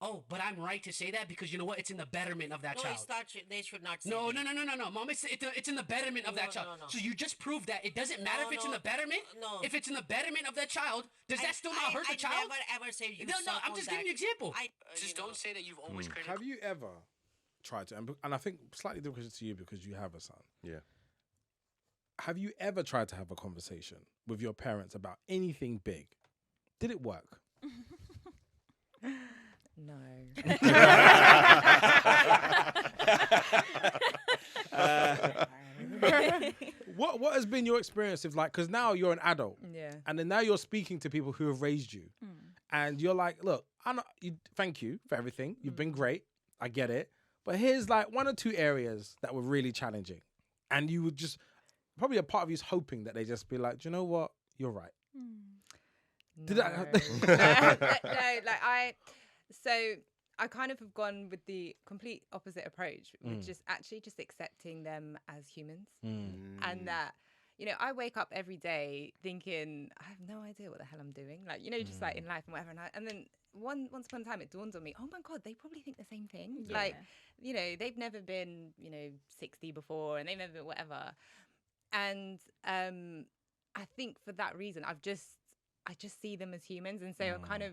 Oh, but I'm right to say that because you know what? It's in the betterment of that child. No, it's not. They should not say No, that. Mom. It's in the betterment of that child. No. So you just proved that it doesn't matter if it's in the betterment. No. If it's in the betterment of that child, does that still not hurt the child? I never ever say you No, suck I'm on just that. giving you an example. Just don't say that you've always created. Have you ever tried to, and I think slightly different to you because you have a son. Yeah. Have you ever tried to have a conversation with your parents about anything big? Did it work? No. What has been your experience of like, because now you're an adult, and then now you're speaking to people who have raised you, and you're like, look, thank you for everything. You've been great. I get it. But here's like 1 or 2 areas that were really challenging, and you would just probably a part of you is hoping that they just be like, do you know what? You're right. No. So I kind of have gone with the complete opposite approach, which is actually just accepting them as humans. And that, you know, I wake up every day thinking, I have no idea what the hell I'm doing. Like, you know, just like in life and whatever. And then once upon a time, it dawns on me, oh my God, they probably think the same thing. Yeah. Like, you know, they've never been, you know, 60 before, and they've never been whatever. And I think for that reason, I just see them as humans. And so I kind of,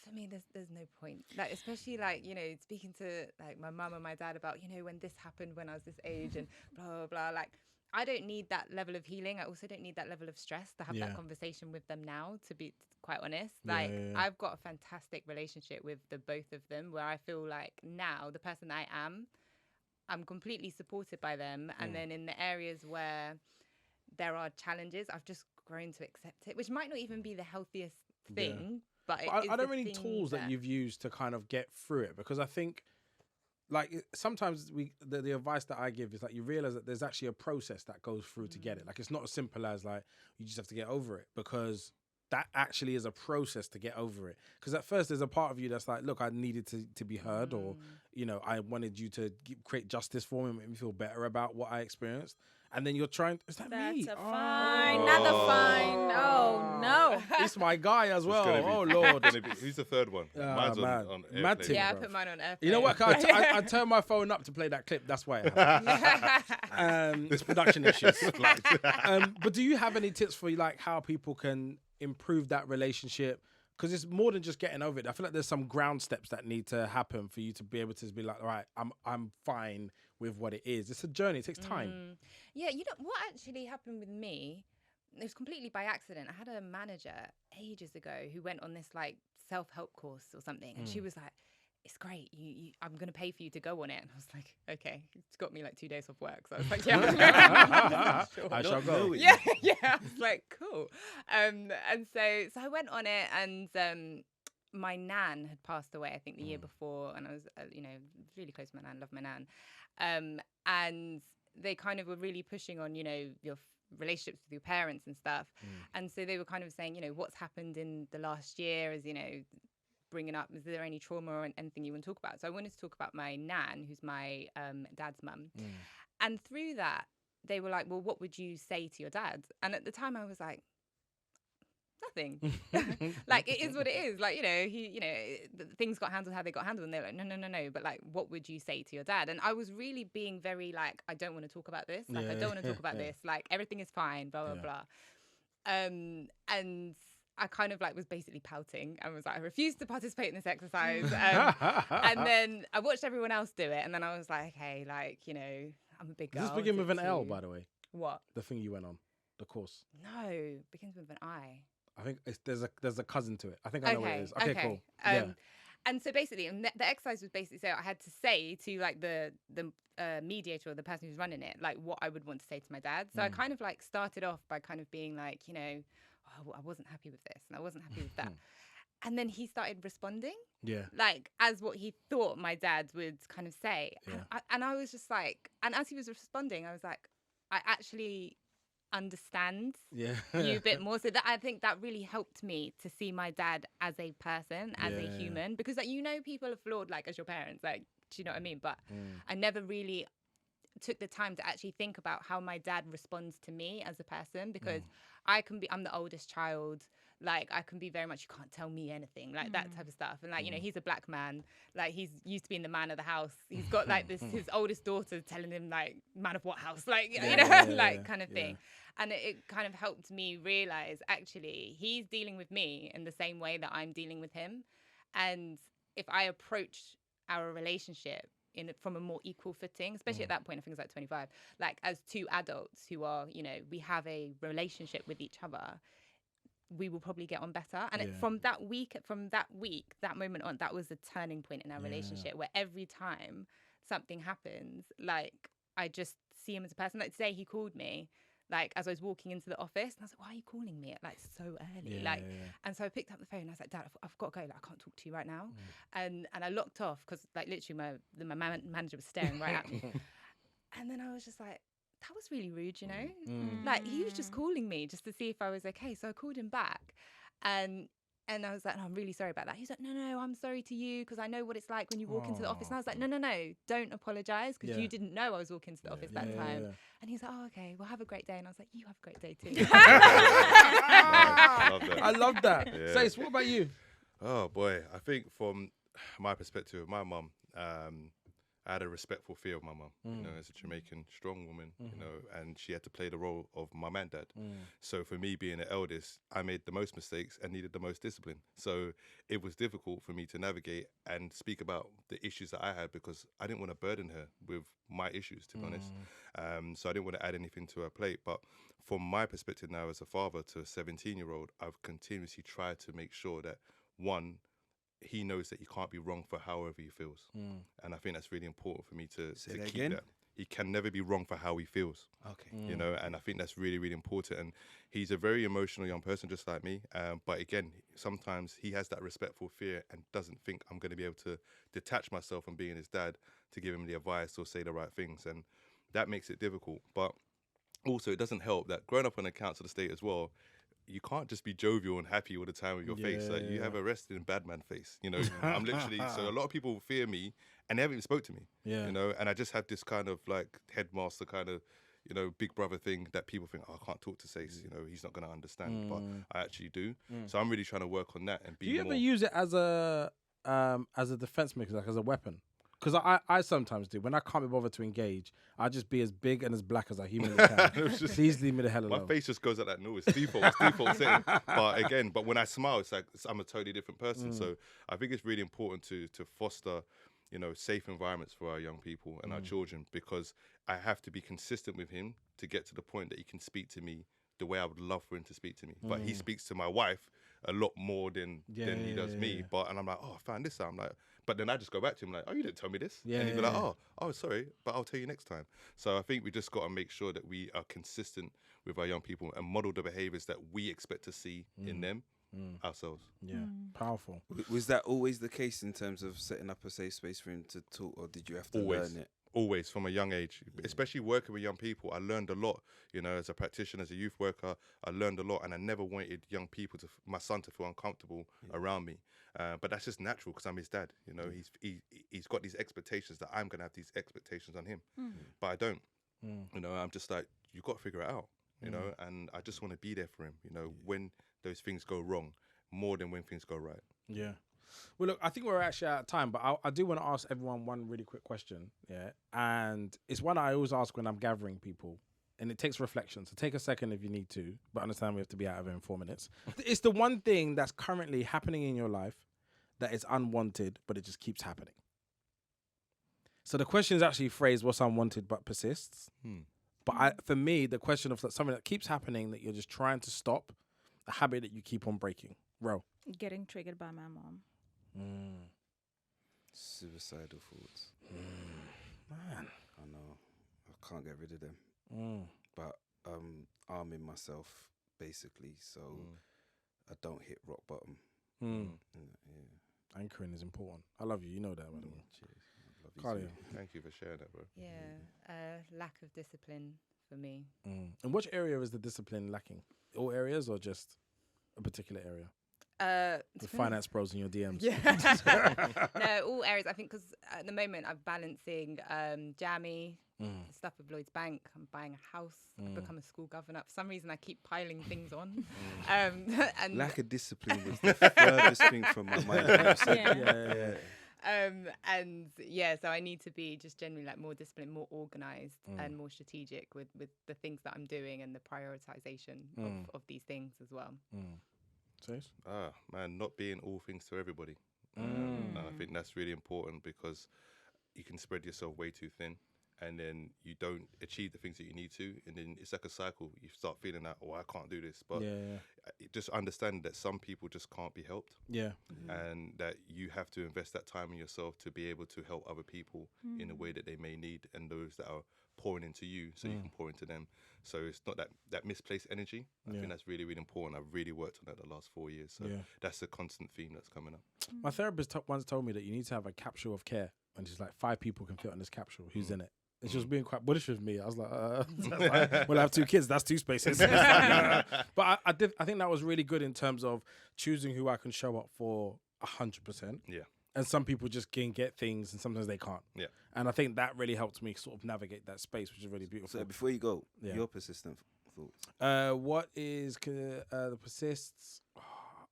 for me, there's no point. Like, especially like, you know, speaking to like my mum and my dad about, you know, when this happened when I was this age and blah, blah, blah. Like, I don't need that level of healing. I also don't need that level of stress to have that conversation with them now, to be quite honest. Like, I've got a fantastic relationship with the both of them, where I feel like now the person that I am, I'm completely supported by them. And then in the areas where there are challenges, I've just grown to accept it, which might not even be the healthiest thing. But are there any tools that you've used to kind of get through it? Because I think, like, sometimes the advice that I give is like, you realize that there's actually a process that goes through to get it. Like, it's not as simple as like you just have to get over it, because that actually is a process to get over it. Because at first there's a part of you that's like, look, I needed to be heard, or, you know, I wanted you to create justice for me and make me feel better about what I experienced. And then you're trying, is that me? That's a fine, another fine. Oh, no. It's my guy as well. Oh, Lord. Who's the third one? Mine's on Mad airplane. thing, I bruv. put mine on airplane. You know what? I turned my phone up to play that clip. That's why it happened. There's production issues. But do you have any tips for like how people can improve that relationship? Because it's more than just getting over it. I feel like there's some ground steps that need to happen for you to be able to be like, all right, I'm fine with what it is. It's a journey. It takes time. Yeah, you know what actually happened with me? It was completely by accident. I had a manager ages ago who went on this like self-help course or something, and she was like, it's great. I'm going to pay for you to go on it. And I was like, okay. It's got me like 2 days off work. So I was like, yeah, sure. I shall go. Yeah. I was like, cool. And so I went on it, and my nan had passed away, I think the year before. And I was, you know, really close to my nan, love my nan. And they kind of were really pushing on, you know, your relationships with your parents and stuff. And so they were kind of saying, you know, what's happened in the last year is, you know, bringing up, is there any trauma or anything you want to talk about? So I wanted to talk about my nan, who's my dad's mum. And through that, they were like, well, what would you say to your dad? And at the time I was like, nothing. Like, it is what it is. Like, you know, things got handled how they got handled. And they're like, no. But like, what would you say to your dad? And I was really being very like, I don't want to talk about this. Like, I don't want to talk about this. Like, everything is fine, blah, blah, blah. And I kind of like was basically pouting and was like, I refuse to participate in this exercise. And then I watched everyone else do it. And then I was like, okay, like, you know, I'm a big girl. Does this begin with an L, by the way? What? The thing you went on, the course. No, it begins with an I. I think there's a cousin to it. I think I know what it is. Okay, cool. And so basically, the exercise was basically, so I had to say to like the mediator or the person who's running it, like what I would want to say to my dad. So I kind of like started off by kind of being like, you know, oh, I wasn't happy with this and I wasn't happy with that. And then he started responding, like as what he thought my dad would kind of say. And I was just like, and as he was responding, I was like, I actually understand you a bit more. So that I think that really helped me to see my dad as a person, as a human, because like, you know, people are flawed, like as your parents, like, do you know what I mean? But I never really took the time to actually think about how my dad responds to me as a person, because I'm the oldest child. Like, I can be very much, you can't tell me anything, like that type of stuff. And like, you know, he's a black man, like he's used to being the man of the house. He's got like this, his oldest daughter telling him like, man of what house? Like, you know, like kind of thing. And it kind of helped me realize, actually, he's dealing with me in the same way that I'm dealing with him. And if I approach our relationship from a more equal footing, especially at that point, I think it's like 25, like as two adults who are, you know, we have a relationship with each other, we will probably get on better. And from that moment on, that was a turning point in our relationship, where every time something happens, like I just see him as a person. Like today he called me, like as I was walking into the office, and I was like, "Why are you calling me at like so early?" And so I picked up the phone. And I was like, "Dad, I've got to go. Like, I can't talk to you right now." And I locked off because like literally my manager was staring right at me. And then I was just like, that was really rude, you know? Like he was just calling me just to see if I was okay. So I called him back, and I was like, "No, I'm really sorry about that." He was like, no, I'm sorry to you because I know what it's like when you walk into the office. And I was like, no, don't apologise because you didn't know I was walking into the office that time. And he was like, "Oh, okay, well, have a great day." And I was like, "You have a great day too." Nice. Love that. I love that. Yeah. Sayce, what about you? Oh boy, I think from my perspective, my mum, I had a respectful fear of my mum, you know, as a Jamaican strong woman, you know, and she had to play the role of my man dad. So for me being the eldest, I made the most mistakes and needed the most discipline. So it was difficult for me to navigate and speak about the issues that I had because I didn't want to burden her with my issues, to be honest. So I didn't want to add anything to her plate. But from my perspective now as a father to a 17-year-old, I've continuously tried to make sure that, one, he knows that he can't be wrong for however he feels. And I think that's really important for me to keep again? that. He can never be wrong for how he feels. Okay. You know, and I think that's really, really important. And he's a very emotional young person, just like me. But again, sometimes he has that respectful fear and doesn't think I'm going to be able to detach myself from being his dad to give him the advice or say the right things. And that makes it difficult. But also, it doesn't help that growing up on the council estate as well, you can't just be jovial and happy all the time with your face. Like you have a rested in bad man face. You know, I'm literally, so a lot of people fear me and they haven't even spoke to me. You know, and I just have this kind of like headmaster kind of, you know, big brother thing that people think, oh, I can't talk to Sayce, you know, he's not going to understand. But I actually do. So I'm really trying to work on that and be Do you more. ever use it as a defense mechanism, like as a weapon? Because I sometimes do. When I can't be bothered to engage, I just be as big and as black as I humanly can. Please leave me the hell alone. My face just goes like that. No, it's default setting. But when I smile, it's like I'm a totally different person. So I think it's really important to foster, you know, safe environments for our young people and our children, because I have to be consistent with him to get to the point that he can speak to me the way I would love for him to speak to me. But he speaks to my wife a lot more than he does me. And I'm like, oh, I found this out. I'm like, but then I just go back to him like, oh, you didn't tell me this. And he'd be like, oh, sorry, but I'll tell you next time. So I think we just got to make sure that we are consistent with our young people and model the behaviors that we expect to see in them ourselves. Powerful. Was that always the case in terms of setting up a safe space for him to talk, or did you have to learn it? Always, from a young age, especially working with young people, I learned a lot. You know, as a practitioner, as a youth worker, I learned a lot, and I never wanted young people my son to feel uncomfortable around me. But that's just natural because I'm his dad. You know, he's got these expectations that I'm gonna have these expectations on him, but I don't. You know, I'm just like, you got to figure it out. You know, and I just want to be there for him. You know, when those things go wrong, more than when things go right. Yeah. Well, look, I think we're actually out of time, but I do want to ask everyone one really quick question. Yeah. And it's one I always ask when I'm gathering people, and it takes reflection. So take a second if you need to, but understand we have to be out of here in 4 minutes. It's the one thing that's currently happening in your life that is unwanted, but it just keeps happening. So the question is actually phrased, what's unwanted but persists? But for me, the question of something that keeps happening that you're just trying to stop, a habit that you keep on breaking. Ro. Getting triggered by my mom. Suicidal thoughts. Man. I know. I can't get rid of them. But arming myself, basically, so I don't hit rock bottom. Anchoring is important. I love you. You know that, by the way. Cheers. I love you Khalia. too. Thank you for sharing that, bro. Yeah, lack of discipline for me. In which area is the discipline lacking? All areas or just a particular area? The finance bros in your DMs. No, all areas. I think because at the moment I'm balancing Jammi, stuff with Lloyd's Bank. I'm buying a house. I've become a school governor. For some reason, I keep piling things on. And lack of discipline was the furthest thing from my mind. When you said and so I need to be just generally like more disciplined, more organized, and more strategic with the things that I'm doing and the prioritization of these things as well. Man, not being all things to everybody. And I think that's really important because you can spread yourself way too thin. and then you don't achieve the things that you need to, and then it's like a cycle. You start feeling that, I can't do this. But just understand that some people just can't be helped. Yeah. And that you have to invest that time in yourself to be able to help other people in a way that they may need, and those that are pouring into you so you can pour into them. So it's not that misplaced energy. I think that's really, really important. I've really worked on that the last 4 years. So that's a constant theme that's coming up. My therapist once told me that you need to have a capsule of care, and she's like, 5 people can fit on this capsule. Who's in it? And she was being quite bullish with me. I was like, well, I have 2 kids. That's 2 spaces. But I think that was really good in terms of choosing who I can show up for 100%. Yeah. And some people just can get things, and sometimes they can't. Yeah. And I think that really helped me sort of navigate that space, which is really beautiful. So before you go, your persistent thoughts. What is the persists?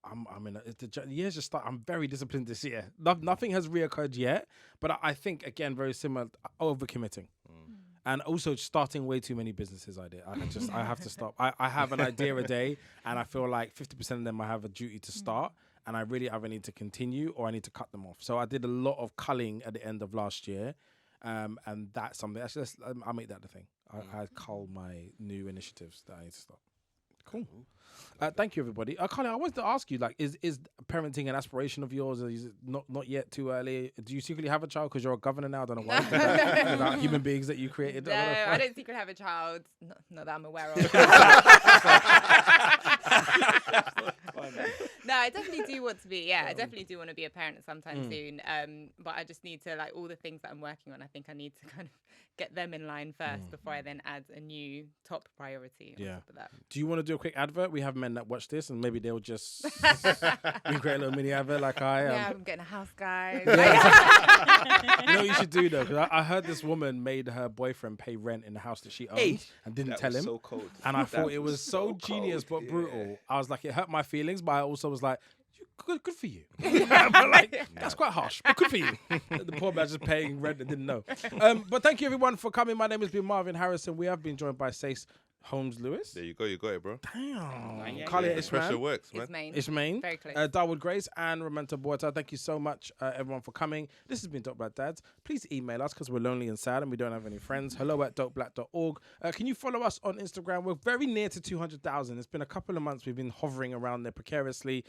I'm in the year's just start. I'm very disciplined this year. Nothing has reoccurred yet, but I think again very similar. Overcommitting, and also starting way too many businesses. I have to stop. I have an idea a day, and I feel like 50% of them I have a duty to start, and I really either need to continue or I need to cut them off. So I did a lot of culling at the end of last year, and that's something. Actually, I'll make that the thing. I cull my new initiatives that I need to start. Cool. Thank you, everybody. Khalia, I wanted to ask you, like, is parenting an aspiration of yours? Or is it not yet too early? Do you secretly have a child because you're a governor now? I don't know why. About human beings that you created. No, I don't secretly have a child. Not that I'm aware of. No, I definitely do want to be. Yeah, I definitely do want to be a parent sometime soon. But I just need to, like, all the things that I'm working on, I think I need to kind of get them in line first before I then add a new top priority on top of that. Do you want to do a quick advert? We have men that watch this, and maybe they'll just we create a little mini advert like I am. Yeah, I'm getting a house, guys. You know what you should do though, because I heard this woman made her boyfriend pay rent in the house that she owned and didn't tell him. So cold. And I thought it was so genius but brutal. I was like, it hurt my feelings, but I also was like, good for you. That's quite harsh, but good for you. The poor man just paying rent and didn't know. But thank you everyone for coming. My name has been Marvin Harrison. We have been joined by Sayce Holmes-Lewis. There you go. You got it, bro. Damn. Khalia Ismain. Pressure works, man. Ismain. Very close. Darwood Grace and Ramenta Borta. Thank you so much, everyone, for coming. This has been Dope Black Dads. Please email us because we're lonely and sad and we don't have any friends. hello@dopeblack.org. Can you follow us on Instagram? We're very near to 200,000. It's been a couple of months. We've been hovering around there precariously.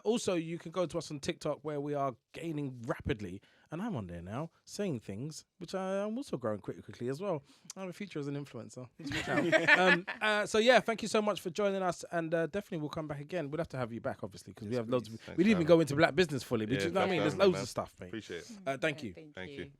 Also, you can go to us on TikTok where we are gaining rapidly. And I'm on there now, saying things, which I'm also growing quickly as well. I have a future as an influencer. So yeah, thank you so much for joining us, and definitely we'll come back again. We'll have to have you back, obviously, because we have loads. We didn't even go into black business fully, but you know what I mean? There's loads of stuff, mate. Appreciate it. Thank you. Thank you.